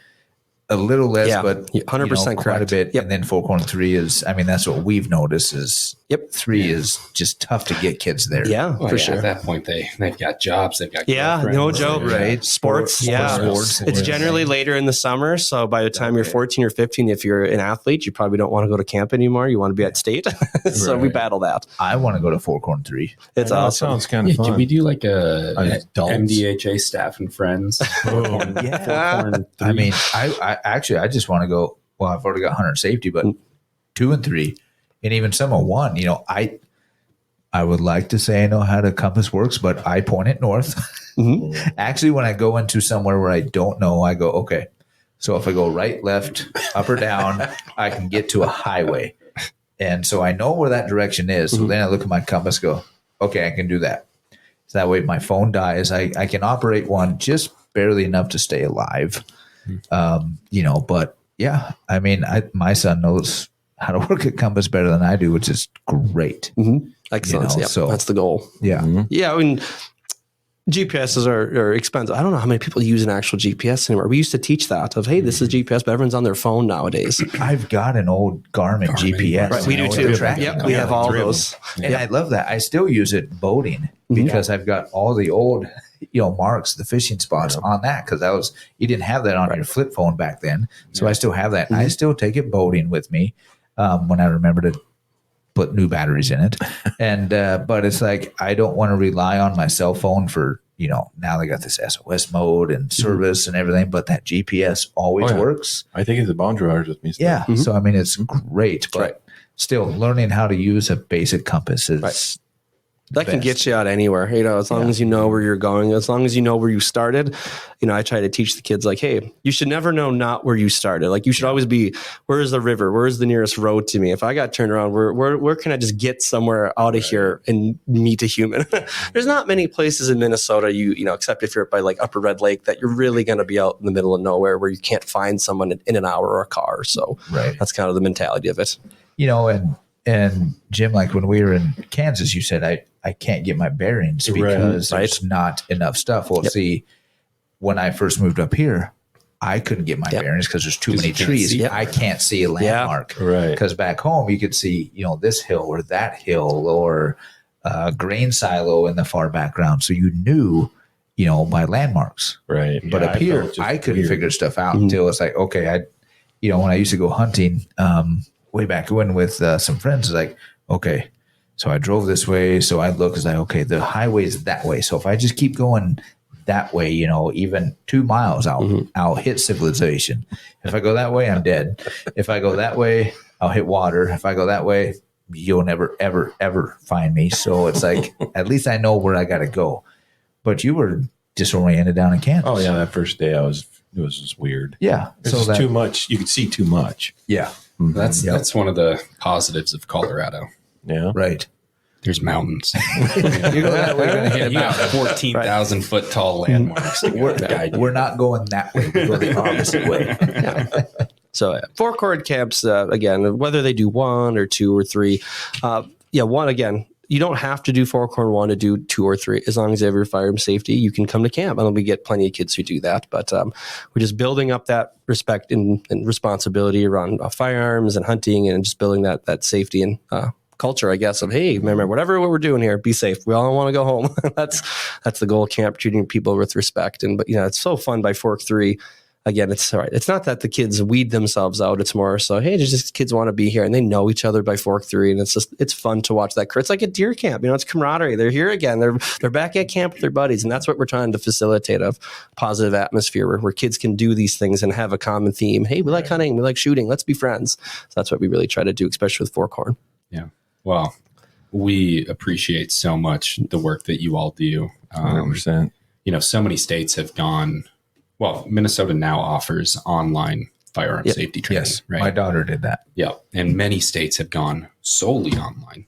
a little less, but 100% quite correct. a bit. Yep. And then Forkhorn 3 is, that's what we've noticed is 3 is just tough to get kids there. Yeah, for sure. At that point, they've got jobs, they've got no joke, right? Sports. It's generally later in the summer. So by the time you're 14 or 15, if you're an athlete, you probably don't want to go to camp anymore. You want to be at state. So we battle that. I want to go to Forkhorn 3. It's awesome. It sounds kind of fun. Can we do like a MDHA staff and friends? Forkhorn 3. I just want to go. Well, I've already got hunter safety, but 2 and 3, and even some of 1. I would like to say I know how the compass works, but I point it north. Mm-hmm. Actually, when I go into somewhere where I don't know, I go, okay. So if I go right, left, up or down, I can get to a highway, and so I know where that direction is. So then I look at my compass, go, okay, I can do that. So that way, if my phone dies, I can operate one just barely enough to stay alive. But yeah, my son knows how to work a compass better than I do, which is great. Excellent. So that's the goal. Yeah. Yeah. GPSs are expensive. I don't know how many people use an actual GPS anymore. We used to teach that of, hey, this is GPS, but everyone's on their phone nowadays. I've got an old Garmin GPS. Right, we do too. Yep, we have all those. And I love that. I still use it boating because I've got all the old, marks, the fishing spots on that, because you didn't have that on your flip phone back then. So I still have that. I still take it boating with me when I remember to put new batteries in it. And but it's like, I don't want to rely on my cell phone for, now they got this SOS mode and service and everything, but that GPS always works. I think it's a boundary wires with me still. Yeah. So I mean, it's great, but still learning how to use a basic compass is that can get you out anywhere, as long as you know where you're going, as long as you know where you started. I try to teach the kids, like, hey, you should never know not where you started. Like, you should always be, where's the river? Where's the nearest road to me? If I got turned around, where can I just get somewhere out of here and meet a human? There's not many places in Minnesota, except if you're by like Upper Red Lake, that you're really going to be out in the middle of nowhere where you can't find someone in an hour or a car. So that's kind of the mentality of it. And Jim, like when we were in Kansas, you said, I can't get my bearings because there's not enough stuff. Well, see, when I first moved up here, I couldn't get my bearings because there's too many trees. I can't see a landmark. Right. Because back home, you could see, this hill or that hill or a grain silo in the far background. So you knew, by landmarks. Right. But up here, I couldn't figure stuff out until it's like, okay, when I used to go hunting, way back when with some friends, it's like, okay, so I drove this way. So I look, it's like, okay, the highway is that way. So if I just keep going that way, even 2 miles, I'll hit civilization. If I go that way, I'm dead. If I go that way, I'll hit water. If I go that way, you'll never, ever, ever find me. So it's like, at least I know where I got to go. But you were disoriented down in Kansas. Oh yeah. That first day it was just weird. Yeah. So too much. You could see too much. Yeah. That's one of the positives of Colorado. Yeah. Right. There's mountains. You go that way, you're going to hit about 14,000 foot tall landmarks. We're not going that way. We go the opposite way. So Forkhorn Camps, again, whether they do 1 or 2 or 3, 1, again, you don't have to do Forkhorn 1 to do 2 or 3. As long as you have your firearm safety, you can come to camp. And we get plenty of kids who do that. But we're just building up that respect and responsibility around firearms and hunting, and just building that safety and culture, I guess, of, hey, remember, whatever we're doing here, be safe. We all want to go home. That's the goal of camp, treating people with respect. But it's so fun by Fork 3. Again, it's all right. It's not that the kids weed themselves out. It's more so, hey, just kids want to be here, and they know each other by Fork 3, and it's fun to watch that. It's like a deer camp, it's camaraderie. They're here again. They're back at camp with their buddies, and that's what we're trying to facilitate, of positive atmosphere where kids can do these things and have a common theme. Hey, we like hunting, we like shooting. Let's be friends. So that's what we really try to do, especially with Forkhorn. Yeah. Well, we appreciate so much the work that you all do. 100%. So many states have gone. Well, Minnesota now offers online firearm safety training. Yes, right? My daughter did that. Yeah, and many states have gone solely online.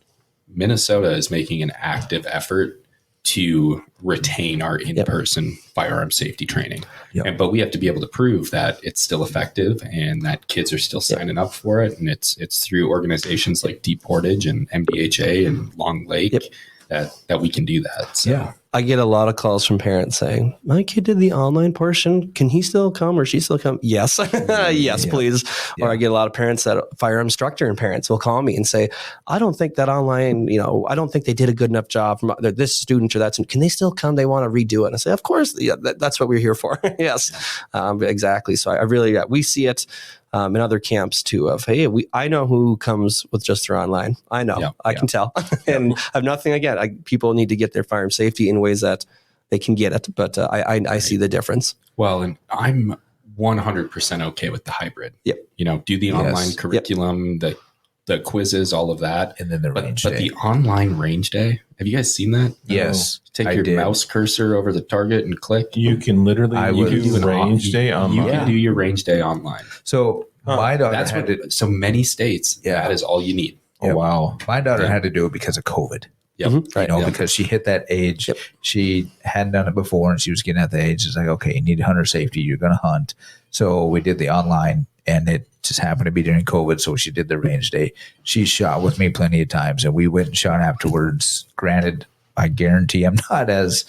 Minnesota is making an active effort to retain our in-person firearm safety training. Yep. But we have to be able to prove that it's still effective and that kids are still signing up for it. And it's through organizations like Deep Portage and MDHA and Long Lake that we can do that. So. I get a lot of calls from parents saying, my kid did the online portion. Can he still come or she still come? Yes. Yes, please. Yeah. Or I get a lot of parents that firearm instructor and parents will call me and say, I don't think that online, I don't think they did a good enough job from this student or that student. Can they still come? They want to redo it. And I say, of course, that's what we're here for. Yes, exactly. So I really, we see it in other camps too of, hey, I know who comes with just their online. I know, I can tell. And I have nothing again. People need to get their firearm safety in ways that they can get it. But I see the difference. Well, and I'm 100% okay with the hybrid. Yep. Do the online curriculum, the quizzes, all of that. And then the range day. But the online range day, have you guys seen that? Yes. Take your mouse cursor over the target and click. You can literally do range day online. You can do your range day online. So my daughter so many states, that is all you need. Oh, wow. My daughter had to do it because of COVID. Because she hit that age. Yep. She hadn't done it before, and she was getting at the age. It's like, okay, you need hunter safety. You're going to hunt. So we did the online, and it just happened to be during COVID. So she did the range day. She shot with me plenty of times, and we went and shot afterwards. Granted, I guarantee I'm not as,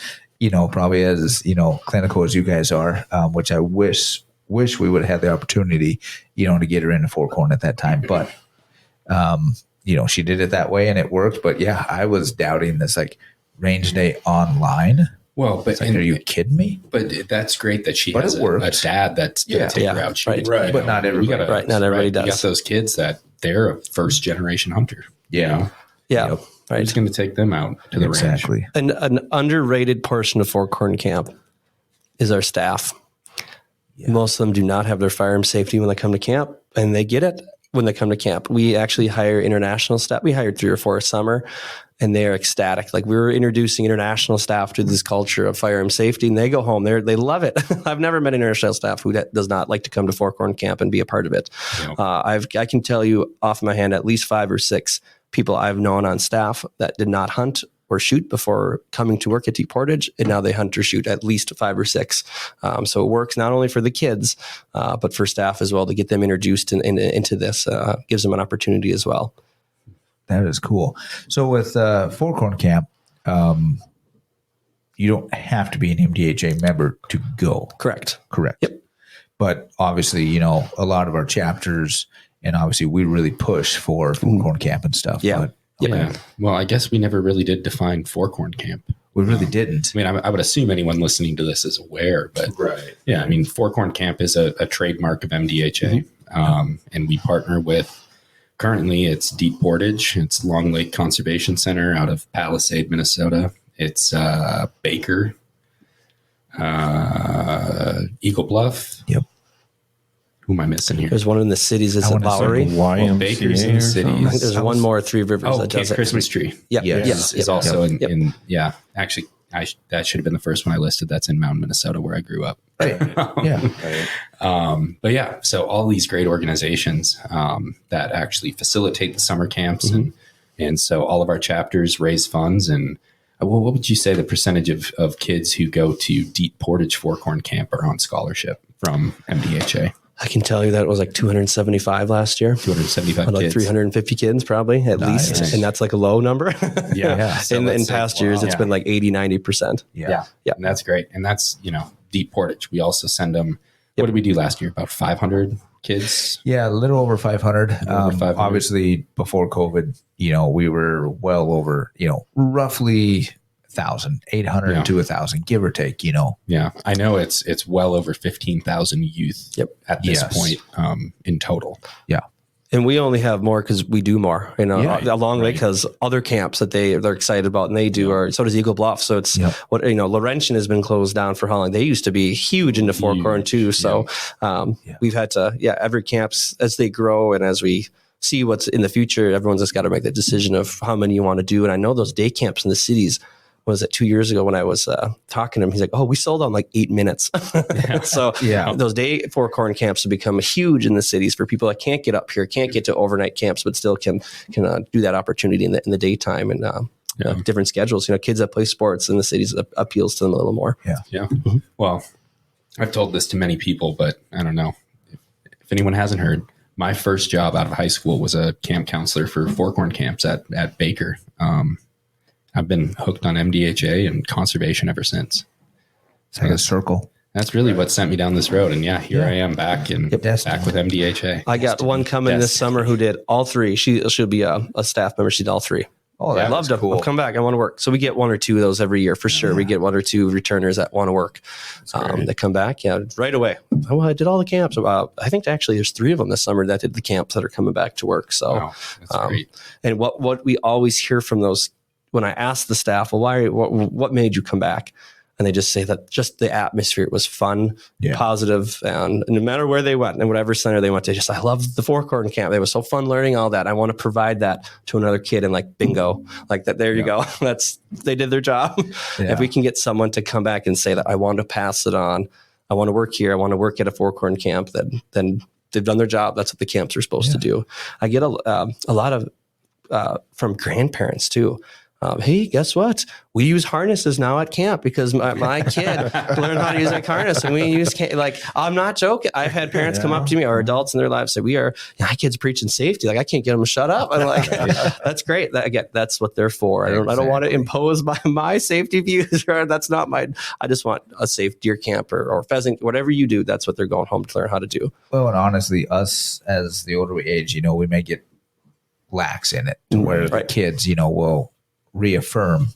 probably as, clinical as you guys are, which I wish we would have had the opportunity, to get her into Forkhorn at that time. But, she did it that way and it worked. But yeah, I was doubting this like range day online. Well, but are you kidding me? But that's great that she has a dad that's going to take her out. Right. But not everybody. Not everybody does. You got those kids that they're a first generation hunter. Yeah. Yeah. Yep. Right. Who's going to take them out to the range? Exactly. An underrated portion of Forkhorn Camp is our staff. Yeah. Most of them do not have their firearm safety when they come to camp, and they get it when they come to camp. We actually hire international staff. We hired 3 or 4 a summer, and they are ecstatic. Like, we were introducing international staff to this culture of firearm safety, and they go home. They love it. I've never met an international staff who does not like to come to Forkhorn Camp and be a part of it. Yeah. I can tell you off my hand at least 5 or 6 people I've known on staff that did not hunt or shoot before coming to work at Deep Portage, and now they hunt or shoot at least 5 or 6. So it works not only for the kids, but for staff as well to get them introduced into this. Gives them an opportunity as well. That is cool. So with Forkhorn Camp, you don't have to be an MDHA member to go. Correct. Yep. But obviously, a lot of our chapters, and obviously we really push for Forkhorn Camp and stuff. Yeah. But, yeah. Well, I guess we never really did define Forkhorn Camp. We really didn't. I mean, I would assume anyone listening to this is aware, but yeah, I mean, Forkhorn Camp is a trademark of MDHA, and we partner with, currently it's Deep Portage, it's Long Lake Conservation Center out of Palisade, Minnesota. It's Baker, Eagle Bluff. Yep. Who am I missing here? There's one in the cities. Is it Bowery? Well, Baker's in the cities. I think there's one more at Three Rivers that does it. Christmas Tree. Yep. Yes. Is also in actually, that should have been the first one I listed. That's in Mountain, Minnesota, where I grew up. Right. But yeah, so all these great organizations that actually facilitate the summer camps. And so all of our chapters raise funds. And what would you say the percentage of kids who go to Deep Portage Forkhorn Camp are on scholarship from MDHA? I can tell you that it was like 275 last year. 275 like kids. 350 kids probably at least. And that's like a low number. Yeah. So in past years, it's been like 80, 90%. Yeah. And that's great. And that's, Deep Portage. We also send them, what did we do last year? About 500 kids? Yeah, a little over 500. Obviously, before COVID, we were well over, roughly 1,000, 800 to 1,000, give or take, Yeah, I know it's well over 15,000 youth at this point in total. Yeah. And we only have more because we do more, along because other camps that they're excited about and they do, or so does Eagle Bluff. So it's what, Laurentian has been closed down for how long? They used to be huge into Forkhorn too. So we've had to, every camps as they grow and as we see what's in the future, everyone's just got to make that decision of how many you want to do. And I know those day camps in the cities, was it 2 years ago when I was talking to him, he's like, we sold out in like 8 minutes. So those day Forkhorn camps have become huge in the cities for people that can't get up here, can't get to overnight camps, but still can do that opportunity in the daytime and different schedules. Kids that play sports in the cities appeals to them a little more. Yeah. Well, I've told this to many people, but I don't know if anyone hasn't heard. My first job out of high school was a camp counselor for Forkhorn camps at Baker. I've been hooked on MDHA and conservation ever since. It's like a circle. That's really what sent me down this road. And here I am back back with MDHA. I got one coming this summer who did all 3. She'll be a staff member. She did all 3. Oh, I loved it. Cool. I'll come back. I want to work. So we get 1 or 2 of those every year for sure. We get 1 or 2 returners that want to work. They come back right away. Oh, I did all the camps. I think actually there's 3 of them this summer that did the camps that are coming back to work. So that's great. And what we always hear from those, when I ask the staff, well, what made you come back? And they just say that just the atmosphere was fun, positive, and no matter where they went and whatever center they went to, I loved the Forkhorn camp. It was so fun learning all that. I want to provide that to another kid and like bingo, like that. There you go. They did their job. If we can get someone to come back and say that I want to pass it on, I want to work here, I want to work at a Forkhorn camp, then they've done their job. That's what the camps are supposed to do. I get a lot of from grandparents too. hey, guess what? We use harnesses now at camp because my kid learned how to use a harness, and we use I'm not joking. I've had parents come up to me or adults in their lives say, my kid's preaching safety. Like, I can't get them to shut up. I'm like, that's great. That's what they're for. I don't want to impose my safety views. That's not I just want a safe deer camp or pheasant, whatever you do. That's what they're going home to learn how to do. Well, and honestly, us as the older we age, we may get lax in it to where the kids, will reaffirm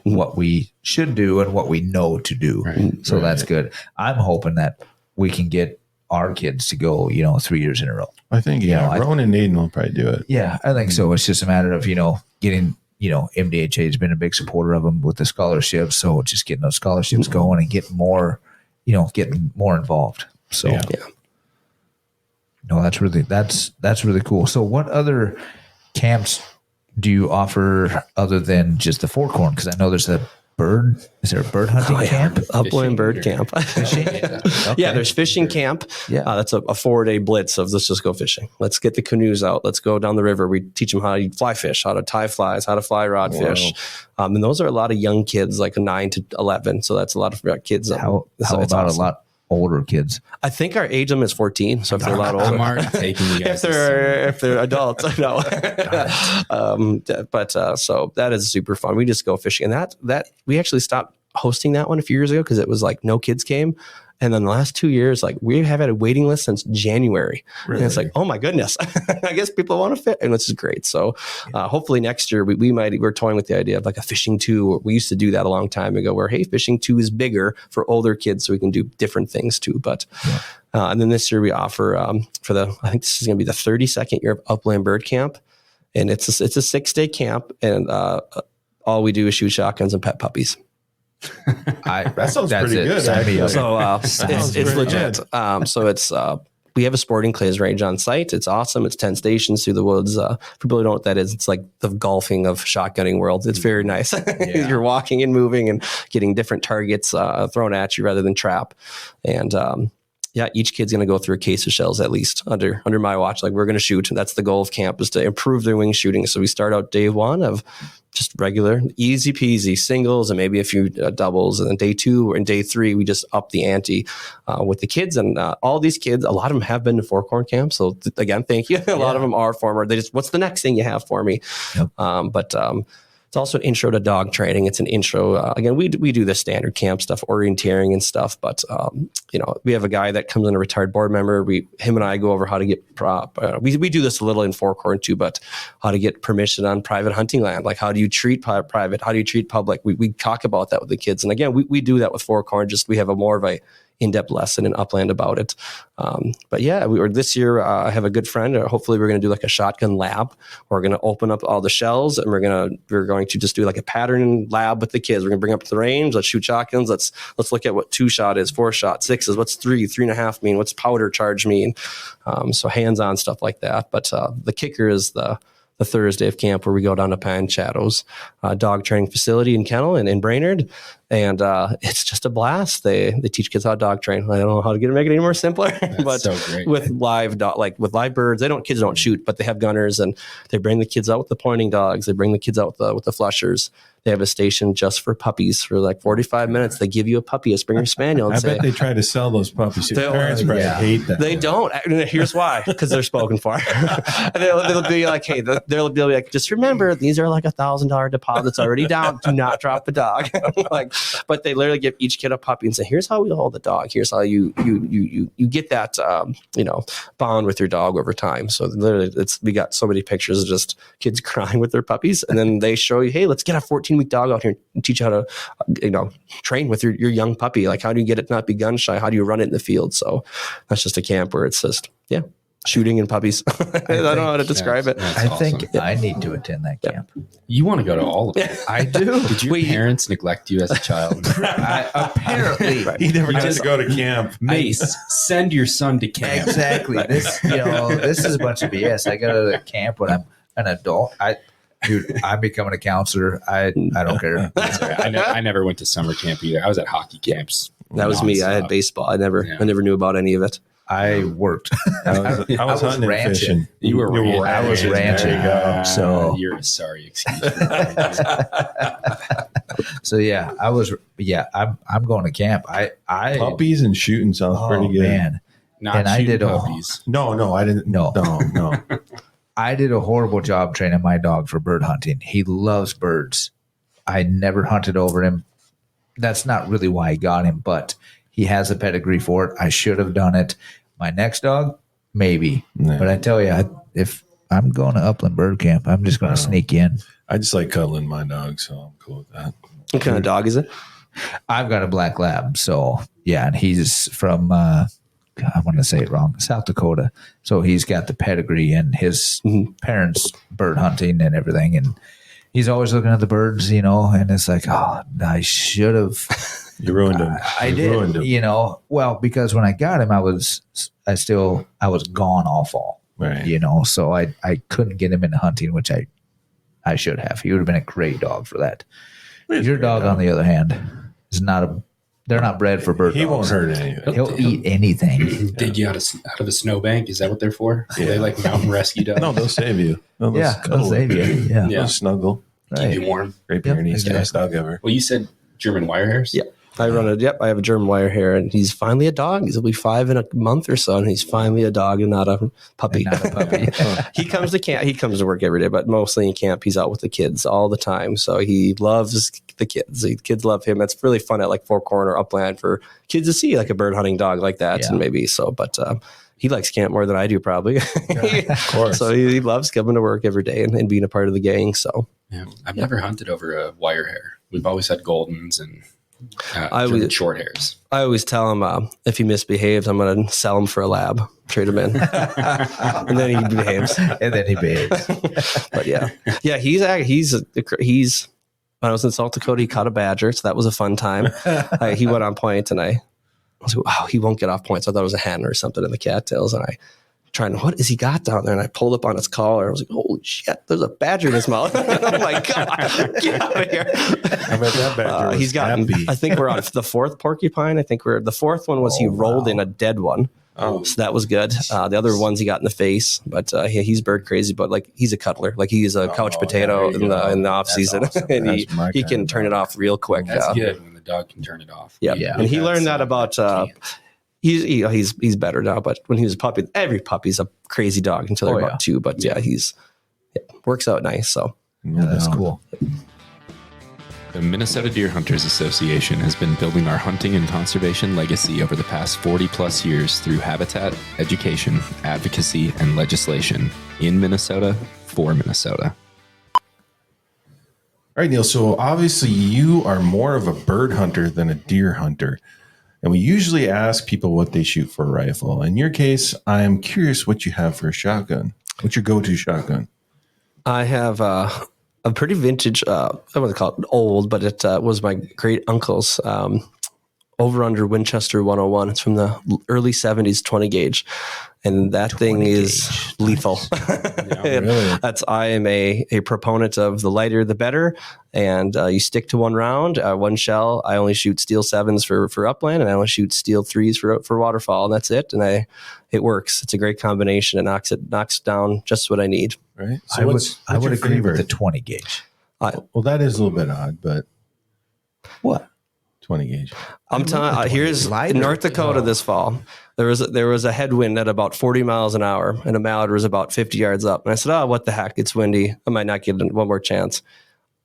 what we should do and what we know to do. So that's good. I'm hoping that we can get our kids to go, 3 years in a row. I think, Rowan and Naden will probably do it. Yeah, I think so. It's just a matter of, getting, MDHA has been a big supporter of them with the scholarships. So just getting those scholarships going and getting more involved. So no, that's really cool. So what other camps do you offer other than just the Forkhorn? Because I know there's is there a bird hunting camp? Upland bird camp. Fishing? Okay. Yeah, there's fishing camp. Yeah. That's a 4-day blitz of let's just go fishing. Let's get the canoes out. Let's go down the river. We teach them how to fly fish, how to tie flies, how to fly rod fish. And those are a lot of young kids, like 9 to 11. So that's a lot of kids. How about awesome. A lot older kids? I think our age limit is 14. So if they're a lot older, I'm already taking you guys. if they're adults, I know. So that is super fun. We just go fishing, and that we actually stopped hosting that one a few years ago because it was like no kids came. And then the last 2 years, like we have had a waiting list since January. Really? And it's like, oh my goodness, I guess people want to fit. And this is great. So hopefully next year we're toying with the idea of like a fishing 2. We used to do that a long time ago where, hey, fishing 2 is bigger for older kids so we can do different things too. But and then this year we offer I think this is going to be the 32nd year of Upland Bird Camp. And it's a 6-day camp. And all we do is shoot shotguns and pet puppies. That sounds pretty good. So it's legit. So it's we have a sporting clays range on site. It's awesome. It's 10 stations through the woods. For people who don't know what that is, it's like the golfing of shotgunning world. It's very nice. You're walking and moving and getting different targets thrown at you rather than trap. And each kid's going to go through a case of shells at least under my watch. Like we're going to shoot. And that's the goal of camp, is to improve their wing shooting. So we start out day 1 of just regular, easy peasy singles and maybe a few doubles. And then day 2 and day 3, we just up the ante with the kids. And all these kids, a lot of them have been to Forkhorn Camp. So again, thank you. A lot of them are former. They just, what's the next thing you have for me? Yep. It's also an intro to dog training. It's an intro. Again, we do the standard camp stuff, orienteering and stuff. But we have a guy that comes in, a retired board member. Him and I go over how to get we do this a little in Forkhorn too, but how to get permission on private hunting land. Like how do you treat private? How do you treat public? We talk about that with the kids. And again, we do that with Forkhorn. Just we have a more of a in-depth lesson in Upland about it. This year, I have a good friend. Hopefully we're going to do like a shotgun lab. We're going to open up all the shells and we're going to just do like a pattern lab with the kids. We're going to bring up to the range. Let's shoot shotguns. Let's look at what 2-shot is, 4-shot, 6 is, what's 3.5 mean, what's powder charge mean. So hands-on stuff like that. But the kicker is the Thursday of camp where we go down to Pine Shadows dog training facility in Kennel and in Brainerd. And it's just a blast. They teach kids how to dog train. I don't know how to make it any more simpler, but so with live birds, kids don't shoot, but they have gunners and they bring the kids out with the pointing dogs. They bring the kids out with the flushers. They have a station just for puppies for like 45 minutes. They give you a puppy, a Springer Spaniel. And I bet they try to sell those puppies. Parents probably hate that. They don't. Here's why. Because they're spoken for. they'll be like, hey, they'll be like, just remember, these are like $1,000 deposits already down. Do not drop the dog. But they literally give each kid a puppy and say, here's how we hold the dog. Here's how you get that, bond with your dog over time. So literally we got so many pictures of just kids crying with their puppies. And then they show you, hey, let's get a 14-week dog out here and teach you how to, train with your young puppy. Like, how do you get it to not be gun shy? How do you run it in the field? So that's just a camp where it's just, shooting and puppies. I don't know how to describe it. I think I need to attend that camp. You want to go to all of it. I do. Did your parents neglect you as a child? Apparently. He never got to go to camp. Mace, send your son to camp. Exactly. This is a bunch of BS. I go to the camp when I'm an adult. I'm becoming a counselor. I don't care. I never went to summer camp either. I was at hockey camps. That was me. I had baseball. I never knew about any of it. I worked. I was hunting and ranching. fishing. You were ranching. I was ranching. There you go. So You're a sorry excuse. For that. so yeah, I was. Yeah, I'm going to camp. I Puppies and shooting sounds pretty good. Man. Not And I shooting did a- puppies. No, I didn't. No. No. I did a horrible job training my dog for bird hunting. He loves birds. I never hunted over him. That's not really why I got him, but he has a pedigree for it. I should have done it. My next dog, maybe. No. But I tell you, if I'm going to Upland Bird Camp, I'm just going to sneak in. I just like cuddling my dog, so I'm cool with that. What kind of dog is it? I've got a black lab. So, yeah, and he's from, I want to say it wrong, South Dakota. So he's got the pedigree and his parents bird hunting and everything. And he's always looking at the birds, and it's like, oh, I should have. You ruined him. I You did, ruined him. well, because when I got him, I was gone all fall, Right. so I couldn't get him into hunting, which I should have. He would have been a great dog for that. Your dog, on the other hand, is they're not bred for bird dogs. He won't hurt anything. He'll eat anything. Dig you out of a snowbank. Is that what they're for? Are they like mountain rescue dogs? No, they'll save you. They'll They'll save you. Yeah. Yeah. They'll snuggle. Right. Keep you warm. Great Pyrenees, exactly. best dog ever. Well, you said German wire hairs? Yeah. I have a German wire hair, and he's finally a dog. He'll be 5 in a month or so, and he's finally a dog and not a puppy. And not a puppy. He comes to camp. He comes to work every day, but mostly in camp, he's out with the kids all the time. So he loves the kids. The kids love him. It's really fun at like Forkhorn or Upland for kids to see like a bird hunting dog like that, Yeah. and maybe so. But he likes camp more than I do, probably. Of course. So he loves coming to work every day and being a part of the gang. So Yeah. I've never hunted over a wire hair. We've always had Goldens and I German would- short hairs. I always tell him if he misbehaves, I'm going to sell him for a lab, trade him in, and then he behaves. And then he behaves. But yeah, he's when I was in South Dakota, he caught a badger, so that was a fun time. He went on point, and I was like, wow, he won't get off point. So I thought it was a hen or something in the cattails, and I trying, what has he got down there? And I pulled up on his collar. I was like, holy shit, there's a badger in his mouth. Oh my God, get out of here. I bet that badger was He's gotten, happy. I think we're on the 4th porcupine. I think the 4th one was he rolled in a dead one. Oh. So that was good. The other ones he got in the face, but he's bird crazy, but like he's a cuddler. Like he's a couch potato there you in the go. off That's season. awesome. And That's my he kind can of turn it dog. off real quick. That's good when the dog can turn it off. Yeah. Yeah. And he learned that Some about dogs can't. he's better now, but when he was a puppy, every puppy's a crazy dog until they're Oh, yeah. about 2. But yeah, he's works out nice. So Yeah, that's cool. The Minnesota Deer Hunters Association has been building our hunting and conservation legacy over the past 40 plus years through habitat, education, advocacy, and legislation in Minnesota for Minnesota. All right, Neal. So obviously you are more of a bird hunter than a deer hunter. And we usually ask people what they shoot for a rifle. In your case, I am curious what you have for a shotgun. What's your go-to shotgun? I have a pretty vintage, I wouldn't call it old, but it was my great uncle's over under Winchester 101. It's from the early 70s 20 gauge. And that thing is lethal. Really? I am a proponent of the lighter, the better. And you stick to one round, one shell. I only shoot steel 7s for upland, and I only shoot steel 3s for waterfowl. And that's it. And it works. It's a great combination. It knocks down just what I need. Right. I would your agree with favorite? the 20 gauge. Well, that is a little bit odd, but What? 20 gauge. I'm telling you, here's Lighter. in North Dakota this fall. There was a headwind at about 40 miles an hour, and a mallard was about 50 yards up. And I said, "Oh, what the heck? It's windy. I might not get one more chance."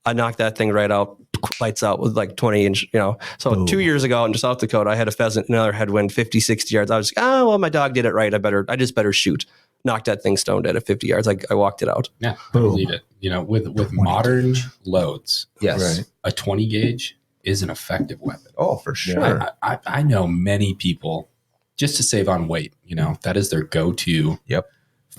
I knocked that thing right out, lights out with like 20 inch, So Boom. 2 years ago in South Dakota, I had a pheasant, another headwind, 50, 60 yards. I was like, oh, well, my dog did it right. I just better shoot. Knocked that thing stone dead at 50 yards. I walked it out. Yeah, I believe it. With modern loads, Yes. Right. a 20 gauge is an effective weapon. Oh, for sure. I know many people, just to save on weight, that is their go-to. Yep.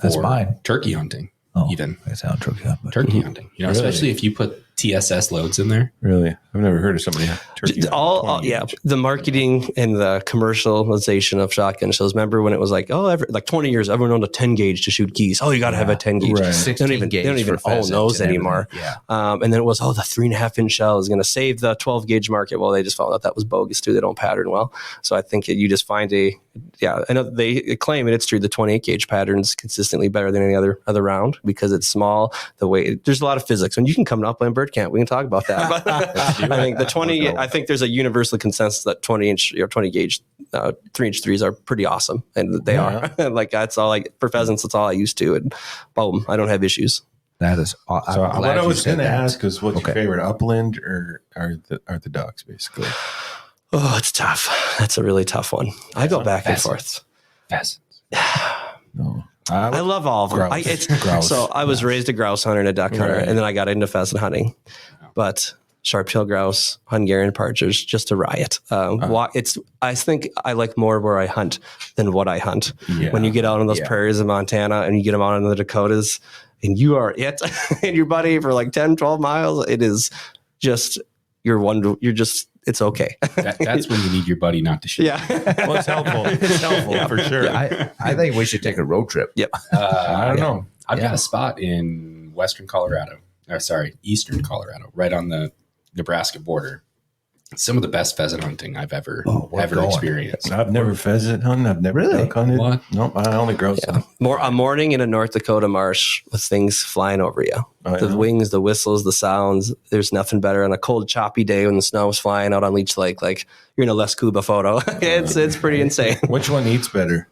That's for mine. Turkey hunting, Oh, even I sound turkey on, but turkey hunting. Really? Especially if you put TSS loads in there. Really? I've never heard of somebody turkey. The marketing and the commercialization of shotgun shells. Remember when it was like, 20 years, everyone owned a 10 gauge to shoot geese. Oh, you got to have a 10 gauge. Right. They don't even own those anymore. Yeah. And then it was, the 3.5 inch shell is going to save the 12 gauge market. Well, they just found out that was bogus too. They don't pattern well. So I think you just find a Yeah, I know they claim, and it's true, the 28 gauge pattern's consistently better than any other round because it's small. The way there's a lot of physics, and you can come to Upland Bird Camp. We can talk about that. But I think the 20. I think there's a universal consensus that 20-inch or 20 gauge 3-inch threes are pretty awesome, and they are. Like that's all. Like for pheasants, that's all I used to, and boom, I don't have issues. That is. So what I was going to ask is, what's your favorite, upland or are the ducks, basically? Oh, it's tough. That's a really tough one. I go back and forth. Pheasants. No. I love all of them. Grouse. So I was raised a grouse hunter and a duck hunter, and then I got into pheasant hunting. But sharp-tailed grouse, Hungarian partridge, just a riot. I think I like more where I hunt than what I hunt. Yeah. When you get out on those prairies in Montana and you get them out in the Dakotas, and you are it and your buddy for like 10, 12 miles, it is just, it's okay. That's when you need your buddy not to shoot. Yeah. Well, it's helpful. It's helpful for sure. Yeah, I think we should take a road trip. Yep. I don't know. I've got a spot in eastern Colorado, right on the Nebraska border. Some of the best pheasant hunting I've ever experienced. I've never pheasant hunted. I've never duck hunted. What? Nope. I only grouse. Yeah. A morning in a North Dakota marsh with things flying over you. The wings, the whistles, the sounds. There's nothing better on a cold, choppy day when the snow's flying out on Leech Lake. Like you're in a Les Cuba photo. It's pretty insane. Which one eats better?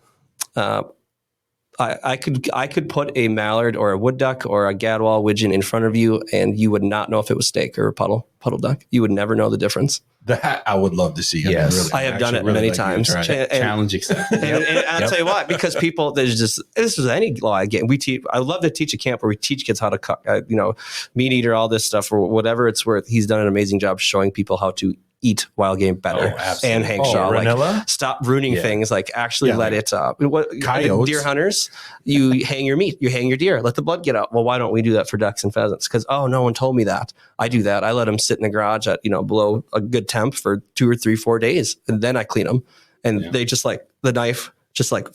I could put a mallard or a wood duck or a gadwall widgeon in front of you, and you would not know if it was steak or a puddle duck. You would never know the difference. That I would love to see. Yes, I have done it many times. Challenge accepted. And I'll tell you what, because people, this is any law I get. I love to teach a camp where we teach kids how to cook. Meat eater, all this stuff, or whatever it's worth. He's done an amazing job showing people how to eat wild game better. And Hank Shaw, like stop ruining things, like actually let it coyotes. Deer hunters, you hang your meat, you hang your deer, let the blood get out. Well, why don't we do that for ducks and pheasants? Because no one told me that. I do that. I let them sit in the garage at below a good temp for 2 or 3, 4 days, and then I clean them, and they just like the knife, just like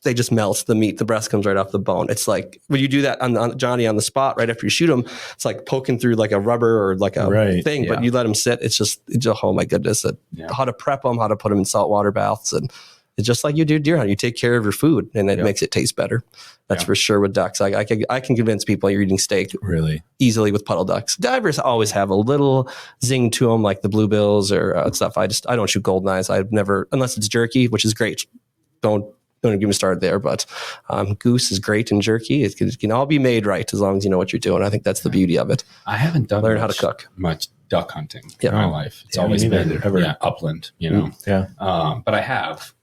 they just melt the meat. The breast comes right off the bone. It's like when you do that on Johnny on the spot right after you shoot him, it's like poking through like a rubber or like a thing. Yeah. But you let them sit. It's just oh my goodness! How to prep them, how to put them in saltwater baths, and it's just like you do deer hunt. You take care of your food, and it makes it taste better. That's for sure with ducks. I can convince people you're eating steak really easily with puddle ducks. Divers always have a little zing to them, like the bluebills or stuff. I don't shoot golden eyes. I've never, unless it's jerky, which is great. Don't get me started there, but goose is great in jerky. It can all be made right as long as you know what you're doing. I think that's the beauty of it. I haven't done how to cook much duck hunting in my life. It's always been upland, but I have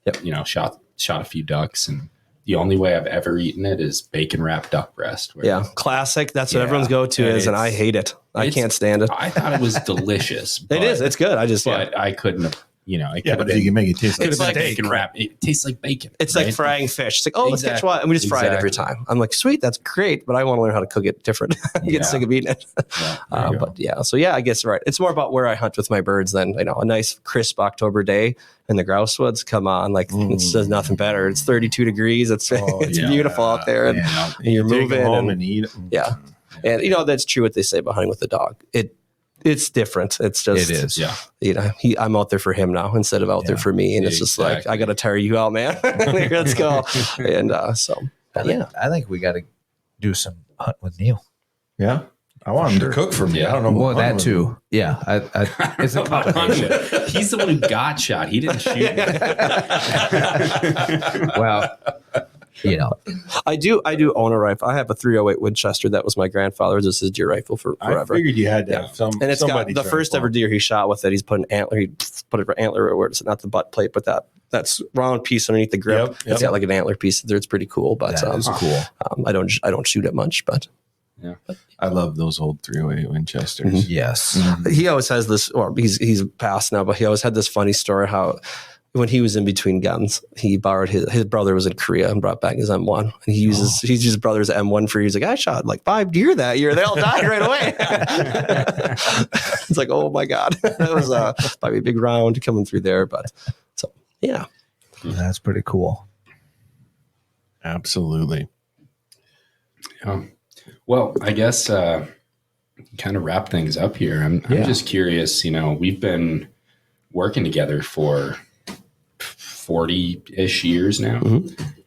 shot a few ducks, and the only way I've ever eaten it is bacon wrapped duck breast. Classic. That's what everyone's go-to is, and I hate it. I can't stand it. I thought it was delicious. It is. It's good. I couldn't have. But you can make it taste like steak. Bacon wrap. It tastes like bacon. It's like frying fish. It's like, let's catch one. And we just fry it every time. I'm like, sweet, that's great, but I want to learn how to cook it different. Get sick of eating it. I guess right. It's more about where I hunt with my birds than a nice crisp October day in the grouse woods. Come on, like it's just nothing better. It's 32 degrees. It's beautiful out there, and you're moving home and eat. Yeah, and that's true what they say about hunting with the dog. It's different. It's just, it is. Yeah. I'm out there for him now instead of out there for me. And it's just like, I got to tire you out, man. Let's go. And I think we got to do some hunt with Neal. Yeah. I want him to cook for me. I don't know. Well, that too. Yeah. It's a competition. He's the one who got shot. He didn't shoot. Well, I do own a rifle. I have a .308 Winchester. That was my grandfather's. This is deer rifle for forever. I figured you had to have some. And it's got the first ever deer he shot with it. He's put an antler. He put an antler where it's not the butt plate, but that's round piece underneath the grip. Yep. It's got like an antler piece there. It's pretty cool. But that is cool. I don't shoot it much, but. Yeah, I love those old .308 Winchesters. Mm-hmm. Yes, he always has this. Or he's passed now, but he always had this funny story how. When he was in between guns, he borrowed his brother was in Korea and brought back his M1. And he uses his brother's M1 for, he's like, I shot like 5 deer that year. They all died right away. It's like, oh my God. That was probably a big round coming through there. But so, yeah. That's pretty cool. Absolutely. Well, I guess kind of wrap things up here. I'm 40-ish years now.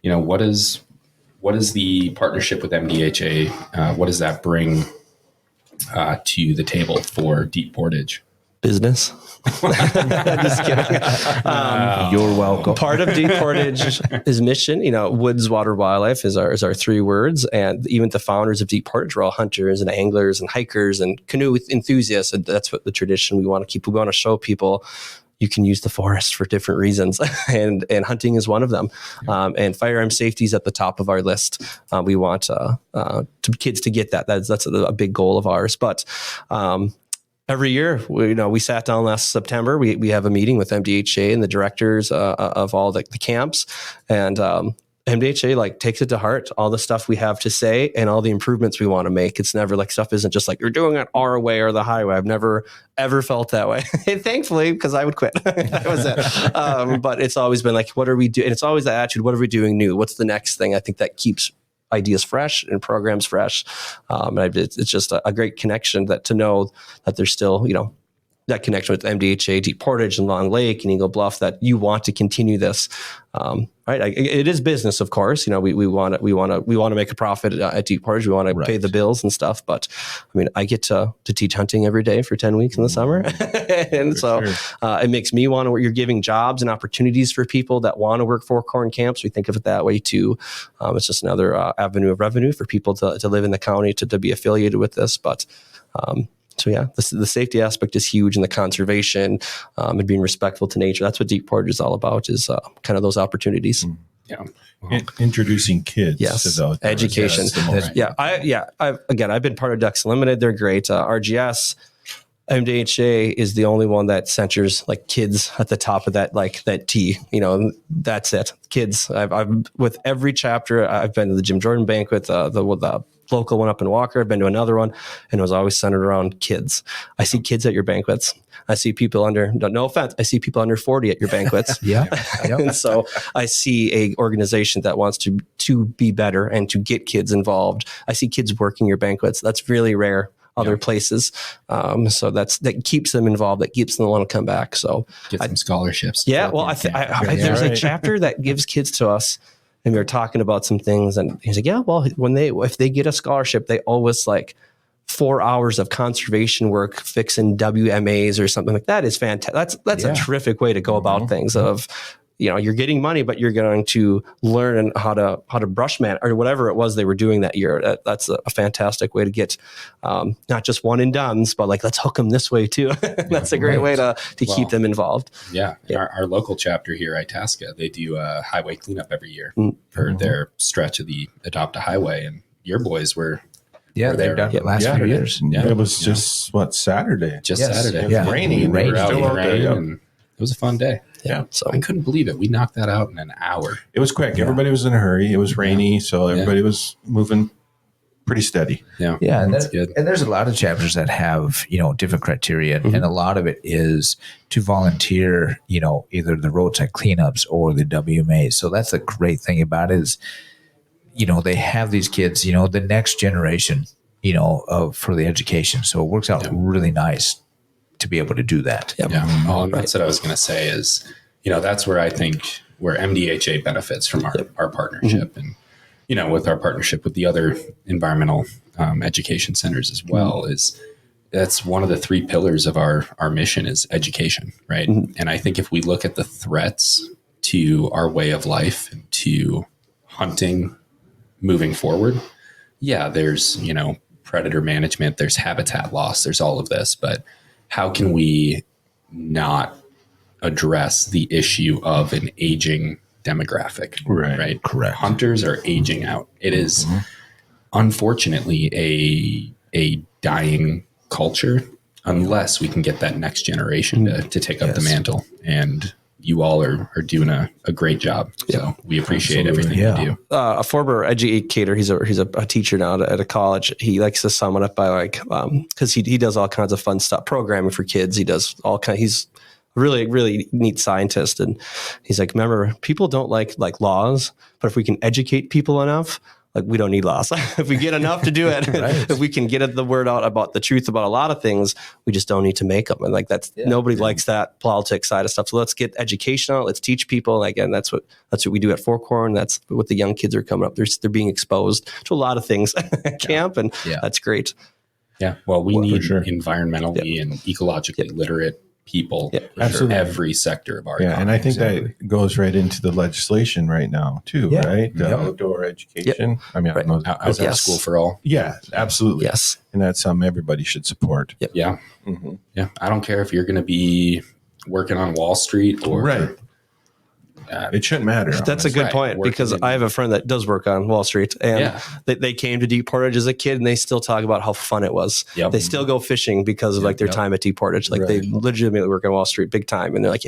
You know, what is the partnership with MDHA? What does that bring to the table for Deep Portage? Business. Just kidding. You're welcome. Part of Deep Portage's mission, you know, woods, water, wildlife is our 3 words. And even the founders of Deep Portage were all hunters and anglers and hikers and canoe enthusiasts. And that's what the tradition we want to keep. We want to show people you can use the forest for different reasons, and hunting is one of them. And firearm safety is at the top of our list. We want kids to get that. That's a big goal of ours. But every year, we sat down last September. We have a meeting with MDHA and the directors of all the camps, and MDHA takes it to heart, all the stuff we have to say and all the improvements we want to make. It's never stuff isn't just you're doing it our way or the highway. I've never ever felt that way. And thankfully, because I would quit. That was it. But it's always been what are we doing? And it's always the attitude. What are we doing new? What's the next thing? I think that keeps ideas fresh and programs fresh. It's just a great connection to know that there's still, that connection with MDHA, Deep Portage and Long Lake and Eagle Bluff, that you want to continue this. Right. It is business, of course. We want to make a profit at Deep Portage. We want to pay the bills and stuff. But I mean, I get to teach hunting every day for 10 weeks in the summer. And so it makes me want to, you're giving jobs and opportunities for people that want to work for Forkhorn Camps. We think of it that way too. It's just another avenue of revenue for people to live in the county, to be affiliated with this. But, so yeah, the safety aspect is huge, and the conservation and being respectful to nature. That's what Deep Portage is all about, is kind of those opportunities. Yeah. Introducing kids to those education. I've been part of Ducks Limited. They're great. RGS, MDHA is the only one that centers kids at the top of that T. That's it. Kids. I've with every chapter. I've been to the Jim Jordan banquet, the local one up in Walker. I've been to another one, and it was always centered around kids. I see kids at your banquets. I see people no offense, I see people under 40 at your banquets. And so I see a organization that wants to be better and to get kids involved. I see kids working your banquets. That's really rare other places. So that keeps them involved. That keeps them want to come back. So get some scholarships. Yeah. Well, there's a chapter that gives kids to us. And we were talking about some things, and he's like, yeah, well, if they get a scholarship, they always 4 hours of conservation work fixing WMAs or something like that is fantastic. That's a terrific way to go about things. You're getting money, but you're going to learn how to brush man or whatever it was they were doing that year. That's a fantastic way to get not just one and dones, but let's hook them this way too. That's a great way to keep them involved. Yeah. Our local chapter here, Itasca, they do a highway cleanup every year for their stretch of the Adopt a Highway, and your boys were. Yeah, they've done it last few years. Yeah. It was just Saturday. Saturday. It was rainy. We were out in the rain, and it was a fun day. Yeah. So I couldn't believe it. We knocked that out in an hour. It was quick. Everybody was in a hurry. It was rainy, so everybody was moving pretty steady. Yeah, and that's good. And there's a lot of chapters that have different criteria, and a lot of it is to volunteer. Either the roadside cleanups or the WMAs. So that's the great thing about it is, they have these kids. The next generation. For the education. So it works out really nice to be able to do that. Yep. Yeah. Well, and that's what I was going to say is, that's where I think where MDHA benefits from our partnership and, with our partnership with the other environmental education centers as well is that's one of the 3 pillars of our mission is education. Right. And I think if we look at the threats to our way of life and to hunting moving forward, there's, predator management, there's habitat loss, there's all of this, but how can we not address the issue of an aging demographic? Right. Correct. Hunters are aging out. It is unfortunately a dying culture unless we can get that next generation to take up the mantle. And you all are doing a great job. So we appreciate everything you do. A former educator, he's a teacher now at a college. He likes to sum it up by because he does all kinds of fun stuff, programming for kids. He does he's a really, really neat scientist. And he's like, remember, people don't like laws, but if we can educate people enough, like we don't need laws. If we get enough to do it, if we can get the word out about the truth about a lot of things, we just don't need to make them. And like nobody likes that politics side of stuff. So let's get education out. Let's teach people. And again, that's what we do at Forkhorn. That's what the young kids are coming up. They're being exposed to a lot of things at camp, and that's great. Yeah. Well, we need environmentally and ecologically literate people for every sector of our economy. And I think that goes right into the legislation right now too, right? The outdoor education. I mean, I don't know. Outside school for all. Yeah, absolutely. Yes. And that's something everybody should support. Yeah. Yeah. I don't care if you're going to be working on Wall Street or it shouldn't matter. That's a good point, because I have a friend that does work on Wall Street, and they came to Deep Portage as a kid, and they still talk about how fun it was. They still go fishing because of like their time at Deep Portage. Like they legitimately work on Wall Street big time, and they're like,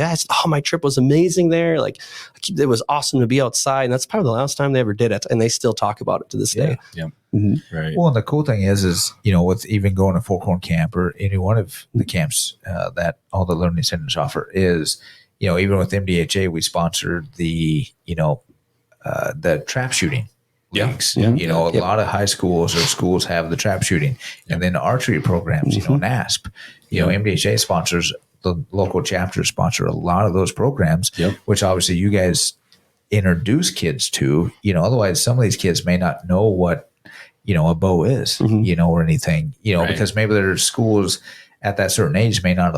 my trip was amazing there. Like it was awesome to be outside, and that's probably the last time they ever did it, and they still talk about it to this day. Right. Well, and the cool thing is with even going to Forkhorn Camp or any one of the camps that all the learning centers offer is, even with MDHA, we sponsored the trap shooting leagues. A lot of high schools or schools have the trap shooting, and then archery programs. NASP. MDHA sponsors, the local chapters sponsor a lot of those programs, which obviously you guys introduce kids to. Otherwise some of these kids may not know what a bow is, or anything. Because maybe their schools at that certain age may not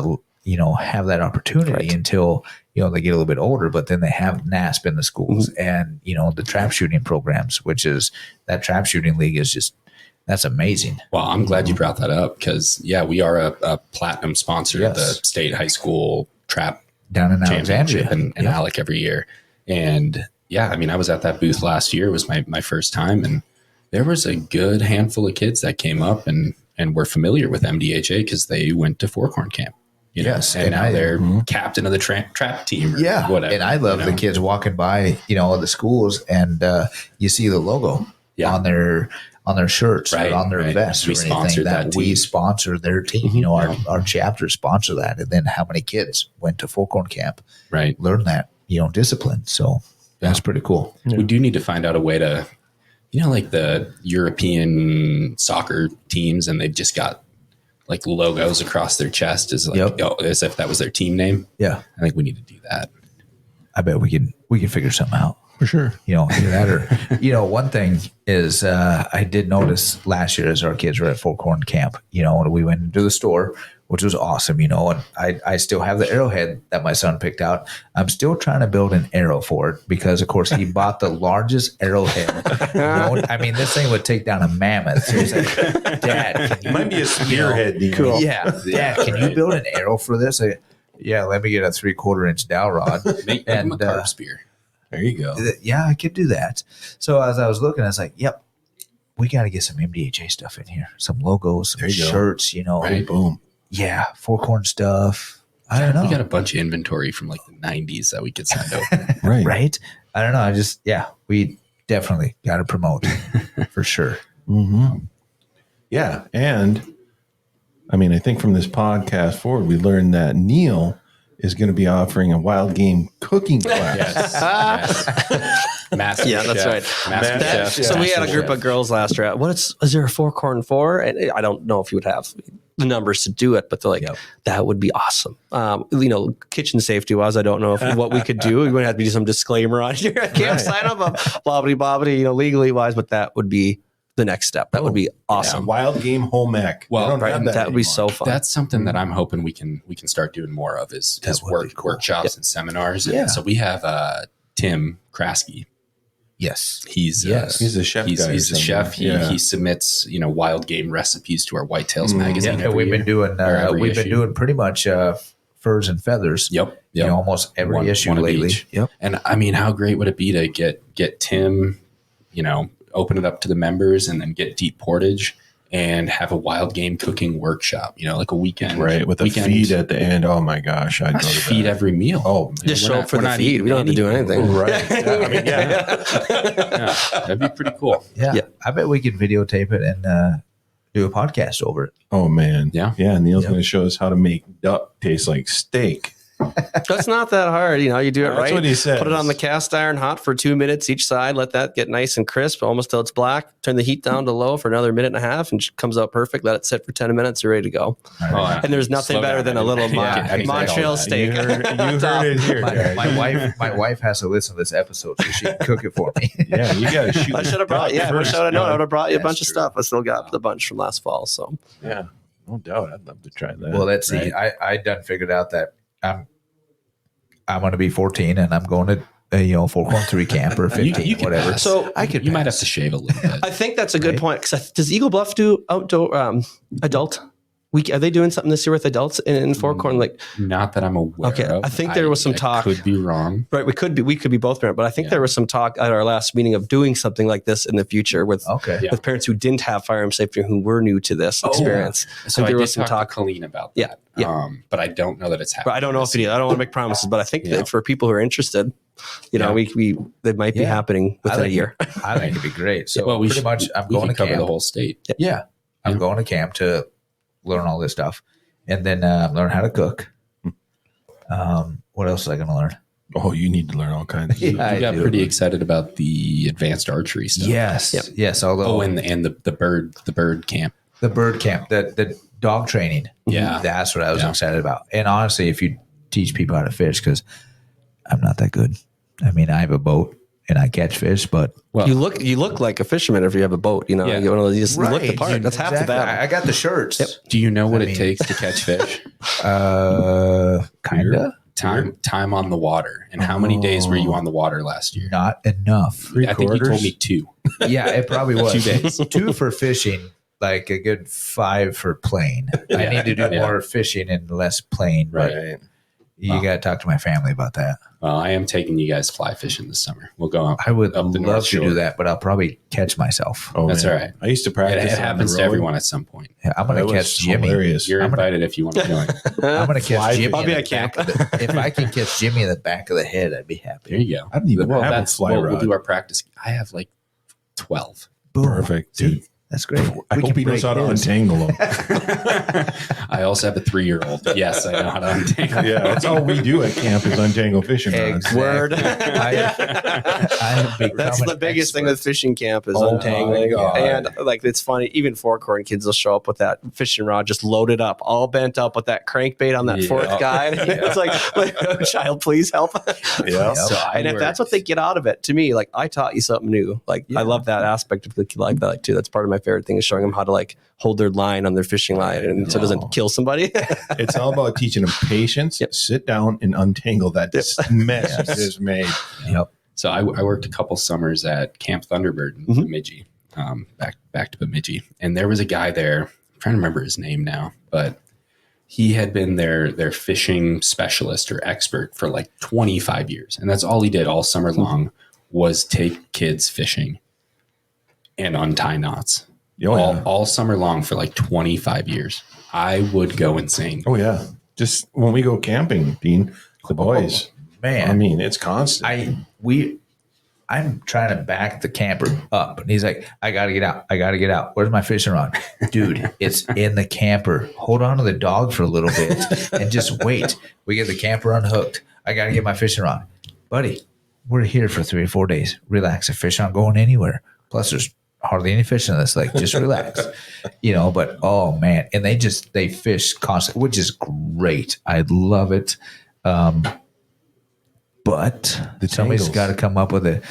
have that opportunity until they get a little bit older, but then they have NASP in the schools and the trap shooting programs, which is that trap shooting league is that's amazing. Well, I'm glad you brought that up, because we are a platinum sponsor of the state high school trap down in championship Alexandria in Alec every year. And I was at that booth last year. It was my first time, and there was a good handful of kids that came up and were familiar with MDHA because they went to Forkhorn Camp. And now they're captain of the trap team or whatever. And I love the kids walking by, the schools, and you see the logo on their shirts or on their vests or anything that we sponsor their team. Our chapter sponsor that. And then how many kids went to Forkhorn Camp, learn that, discipline. So that's pretty cool. We do need to find out a way to, like the European soccer teams, and they've just got like logos across their chest as as if that was their team name. Yeah. I think we need to do that. I bet we can figure something out. For sure. Either that or, one thing is I did notice last year as our kids were at Forkhorn Camp, we went into the store, which was awesome, and I still have the arrowhead that my son picked out. I'm still trying to build an arrow for it because, of course, he bought the largest arrowhead. This thing would take down a mammoth. So he's like, Dad, can you, might be a spearhead. Cool. Yeah. Dad, can you build an arrow for this? Let me get a 3/4 inch dowel rod. Make him a carp spear. There you go. Yeah, I could do that. So as I was looking, I was like, yep, we got to get some MDHA stuff in here. Some logos, some shirts, Right, boom. Yeah, Forkhorn stuff. I don't know. We got a bunch of inventory from like the 90s that we could send over. Right? I don't know. We definitely got to promote for sure. Yeah. And I think from this podcast forward, we learned that Neal is going to be offering a wild game cooking class. Master that's chef. right. Master chef. So we had a group of girls last year. Is there a Forkhorn 4? And I don't know if you would have the numbers to do it, but they're like, that would be awesome. Kitchen safety wise, I don't know what we could do. We would have to do some disclaimer on here. I can't sign up a blah-blah-blah, legally wise, but that would be the next step. That would be awesome. Wild game home ec. Well, that would be so fun. That's something that I'm hoping we can start doing more of is workshops and seminars. And so we have Tim Kraske. Yes. He's a chef. He's a chef. He submits, wild game recipes to our Whitetails magazine. Yeah, we've been doing pretty much furs and feathers. Yep. Almost every issue lately. Yep. And how great would it be to get Tim, open it up to the members, and then get Deep Portage and have a wild game cooking workshop, like a weekend. Right, with a feed at the end. Oh my gosh, I'd go to feed every meal. Oh, just show up for the feed. We don't have to do anything. Right. That'd be pretty cool. Yeah. I bet we could videotape it and do a podcast over it. Oh man. Yeah. Neal's going to show us how to make duck taste like steak. That's not that hard. You do it That's right. what he says. Put it on the cast iron hot for 2 minutes each side. Let that get nice and crisp, almost till it's black. Turn the heat down to low for another minute and a half, and it comes out perfect. Let it sit for 10 minutes. You're ready to go. And there's nothing better than a little Montreal steak. You heard it here. My wife has to listen to this episode so she can cook it for me. Yeah, you got to shoot. I should have brought. Yeah, I should have known. I would have brought you a bunch of true. stuff. I still got the bunch from last fall. So Yeah, no doubt. I'd love to try that. Well, let's see. I done figured out that I'm going to be 14 and I'm going to Forkhorn 3 camp or 15, you can whatever. pass. So you might have to shave a little bit. I think that's a good point. Because does Eagle Bluff do outdoor adult? Are they doing something this year with adults in Forkhorn? Like, Not that I'm aware okay, of. I think there was some talk. Could be wrong. Right, we could be both parents, but I think there was some talk at our last meeting of doing something like this in the future with with parents who didn't have firearm safety who were new to this experience. So I think there I was did some talk talk. to Colleen about Yeah, that. But I don't know that it's happening. But I don't know if it is. I don't want to make promises, but I think that for people who are interested, we they might be happening within a year. I think it'd be great. So Well, pretty much I'm we going can to cover camp. the whole state. Yeah. I'm going to camp to learn all this stuff and then learn how to cook. What else was I going to learn? Oh, you need to learn all kinds. You got pretty excited about the advanced archery stuff. Yes. Although and the bird camp. the bird camp, the dog training. Yeah. That's what I was excited about. And honestly, if you teach people how to fish, because I'm not that good. I mean, I have a boat and I catch fish, but You look like a fisherman if you have a boat. You just look the part. That's half the battle. I got the shirts. Do you know what it takes to catch fish? Kinda. Time on the water. And how many days were you on the water last year? Not enough. I think you told me 2. Yeah, it probably was 2 days. 2 for fishing, like a good 5 for playing. I need to do more fishing and less playing. Right. But you got to talk to my family about that. Well, I am taking you guys fly fishing this summer. We'll go up. I would up the love North to Shore. do that, but I'll probably catch myself. Oh, That's man. all right. I used to practice. It happens to everyone at some point. Yeah, I'm going That to was catch Jimmy. hilarious. You're invited if you want to join. I'm going to catch Jimmy. I'll be in at the back camp. of the- if I can catch Jimmy in the back of the head, I'd be happy. There you go. I didn't even have a fly we'll rod. do our practice. I have like 12. Boom. Perfect. See? Dude, That's great. I hope he knows how to untangle them. I also have a 3-year-old. Yes, I know how to untangle. Yeah, that's all we do at camp is untangle fishing rods. Exactly. Word. I have become That's the an biggest thing expert. with fishing camp is Oh untangling. my God. And like it's funny, even Forkhorn kids will show up with that fishing rod just loaded up, all bent up with that crankbait on that fourth guide. It's like oh, child, please help. Yeah. So And if that's what they get out of it, to me, like I taught you something new. Like I love that aspect of the kid like that like, too. That's part of my favorite thing is showing them how to like hold their line on their fishing line and so it doesn't kill somebody. It's all about teaching them patience. Sit down and untangle that mess you just made. Yep. So I worked a couple summers at Camp Thunderbird in Bemidji, back to Bemidji. And there was a guy there, I'm trying to remember his name now, but he had been their fishing specialist or expert for like 25 years. And that's all he did all summer long was take kids fishing and untie knots. All summer long for like 25 years. I would go insane. Oh, yeah. Just when we go camping, Dean, the boys, Man. I mean, it's constant. I'm trying to back the camper up. And he's like, I got to get out. I got to get out. Where's my fishing rod? Dude, it's in the camper. Hold on to the dog for a little bit and just wait. We get the camper unhooked. I got to get my fishing rod. Buddy, we're here for 3 or 4 days. Relax. The fish aren't going anywhere. Plus, there's hardly any fish in this lake. Just relax. But oh, man. And they fish constantly, which is great. I love it. But somebody's got to come up with a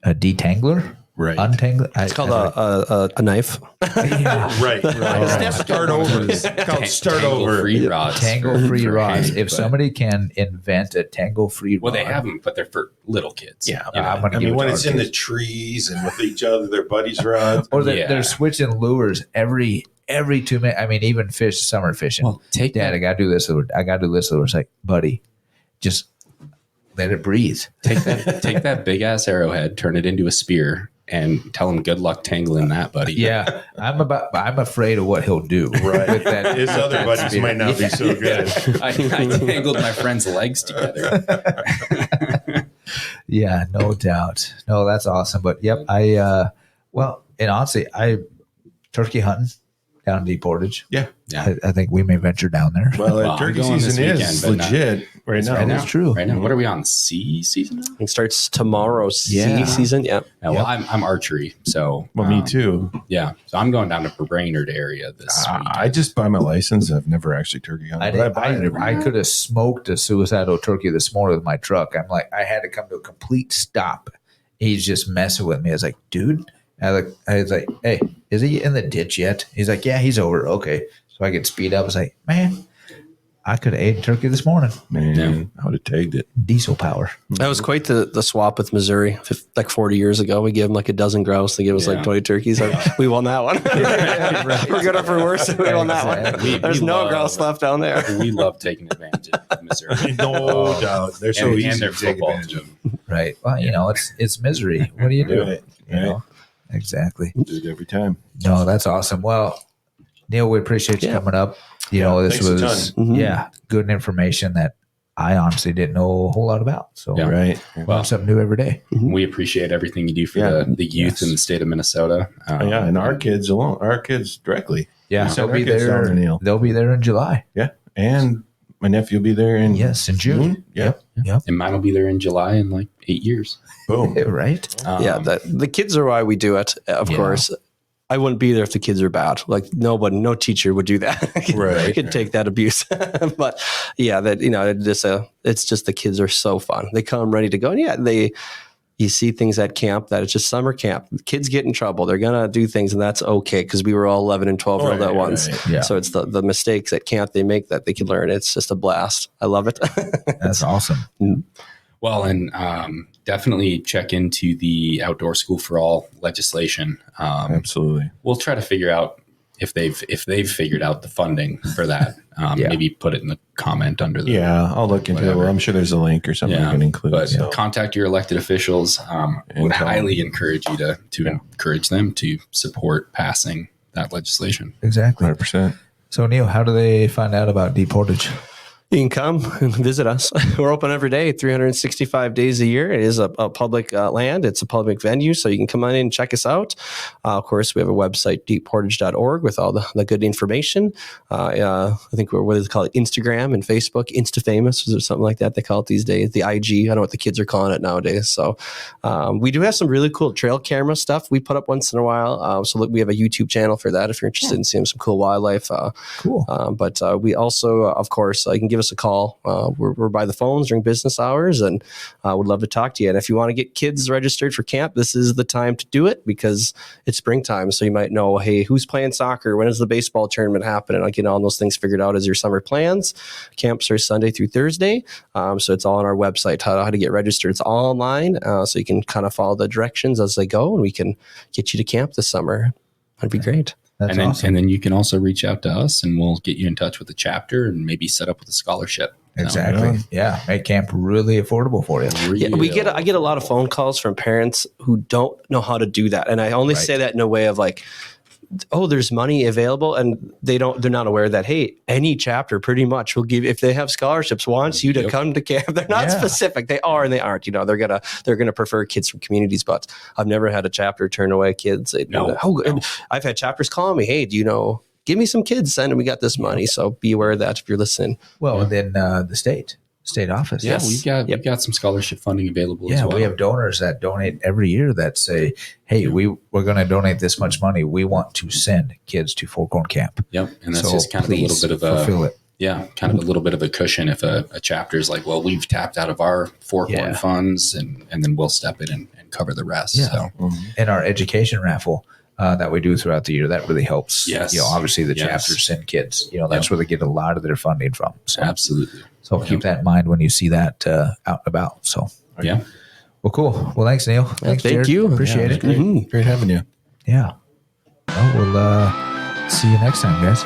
detangler, Right. Untangler. It's called a knife. Right. Start over. It's called start over. Free rods. Tangle-free for rods. hand, If but- somebody can invent a tangle-free rod. Well, they have them, but they're for little kids. Yeah. I'm gonna I give mean, it when to it's our in the kids. trees and with each other, their buddies' rods. Or they're Yeah. switching lures every 2 minutes. I mean, even summer fishing. Well, take Dad, that. I got to do this lure. I got to do this lure. It's like, buddy, just let it breathe. Take that big ass arrowhead, turn it into a spear, and tell him good luck tangling that, buddy. Yeah, I'm afraid of what he'll do. Right. With that, His other buddies spear. might not be so good. I tangled my friend's legs together. Yeah, no doubt. No, that's awesome. But yep, and honestly, turkey hunting down Deep Portage. Yeah. I think we may venture down there. Well, turkey season is legit right now. That's true. Right now, what are we on? C season now? It starts tomorrow. C season. Yeah. Well, I'm archery, so me too. Yeah, so I'm going down to Brainerd area this week. I just buy my license. I've never actually turkey hunted. I could have smoked a suicidal turkey this morning with my truck. I'm like, I had to come to a complete stop. He's just messing with me. I was like, dude. I was like, hey, is he in the ditch yet? He's like, yeah, he's over. Okay. So I could speed up. I was like, man, I could have ate turkey this morning. Man, I would have tagged it. Diesel power. That was quite the swap with Missouri. Like 40 years ago, we gave them like a dozen grouse. They gave us like 20 turkeys. We won that one. We're good or for worse. We won that one. There's no grouse left down there. We love taking advantage of Missouri. No doubt. They're so easy to take advantage of. Right. Well, it's misery. What do you do? Right. You know? Exactly. Do it every time. No, that's awesome. Well, Neal, we appreciate you coming up. This was good information that I honestly didn't know a whole lot about. So right. Well, something new every day. We appreciate everything you do for the youth in the state of Minnesota. And our kids directly. Yeah, they'll be there. They'll be there in July. Yeah, and my nephew will be there in June. Yep. And mine will be there in July in like 8 years. Boom. Right. The kids are why we do it. Of course. I wouldn't be there if the kids are bad. Like no teacher would do that. Right. Could take that abuse. But it's just the kids are so fun. They come ready to go. And you see things at camp that it's just summer camp. Kids get in trouble. They're going to do things, and that's okay because we were all 11 and 12 year old at once. Right. Yeah. So it's the mistakes at camp they make that they can learn. It's just a blast. I love it. That's awesome. Well, and definitely check into the Outdoor School for All legislation. Absolutely. We'll try to figure out if they've figured out the funding for that. Maybe put it in the comment under the. Yeah, I'll look into it. Well, I'm sure there's a link or something I can include. But contact your elected officials. Would highly encourage you to encourage them to support passing that legislation. Exactly. 100%. So, Neal, how do they find out about Deep Portage? You can come and visit us. We're open every day, 365 days a year. It is a public land. It's a public venue, so you can come on in and check us out. Of course, we have a website, deepportage.org, with all the good information. I think what do they call it? Instagram and Facebook, Insta-famous or something like that they call it these days. The IG, I don't know what the kids are calling it nowadays. So we do have some really cool trail camera stuff we put up once in a while. So look, we have a YouTube channel for that if you're interested in seeing some cool wildlife. Cool. But we also, of course, you can give us a call. We're by the phones during business hours, and would love to talk to you. And if you want to get kids registered for camp, this is the time to do it because it's springtime. So you might know, hey, who's playing soccer? When is the baseball tournament happening? I'll get all those things figured out as your summer plans. Camps are Sunday through Thursday. So it's all on our website, how to get registered. It's all online. So you can kind of follow the directions as they go, and we can get you to camp this summer. That'd be great. That's awesome. And then you can also reach out to us and we'll get you in touch with the chapter and maybe set up with a scholarship. Exactly. Yeah. Make camp really affordable for you. I get a lot of phone calls from parents who don't know how to do that. And I only say that in a way of like, oh, there's money available, and they're not aware that, hey, any chapter pretty much will give, if they have scholarships, wants you to come to camp. They're not specific. They are and they aren't. They're gonna prefer kids from communities, but I've never had a chapter turn away kids. I've had chapters calling me, hey, do you know, give me some kids, and we got this money. So be aware of that if you're listening. Well, and then the state office. Yeah, we've got some scholarship funding available as well. We have donors that donate every year that say, hey, we're going to donate this much money. We want to send kids to Forkhorn Camp. Yep. And that's just kind of a little bit of fulfill it. Yeah, kind of a little bit of a cushion if a chapter is like, well, we've tapped out of our Forkhorn funds and then we'll step in and cover the rest. Yeah. So. And our education raffle that we do throughout the year, that really helps. Yes. Obviously the chapters send kids, that's where they get a lot of their funding from. So. Absolutely. So keep that in mind when you see that out and about. So yeah. Well, cool. Well, thanks, Neal. Thanks, thank Jared. you. Appreciate it. Great. Great having you. Yeah. Well, we'll see you next time, guys.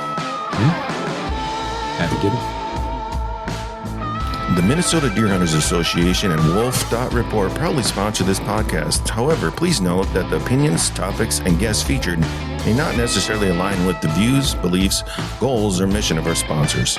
Have a good one. The Minnesota Deer Hunters Association and Wolf Dot Report proudly sponsor this podcast. However, please note that the opinions, topics, and guests featured may not necessarily align with the views, beliefs, goals, or mission of our sponsors.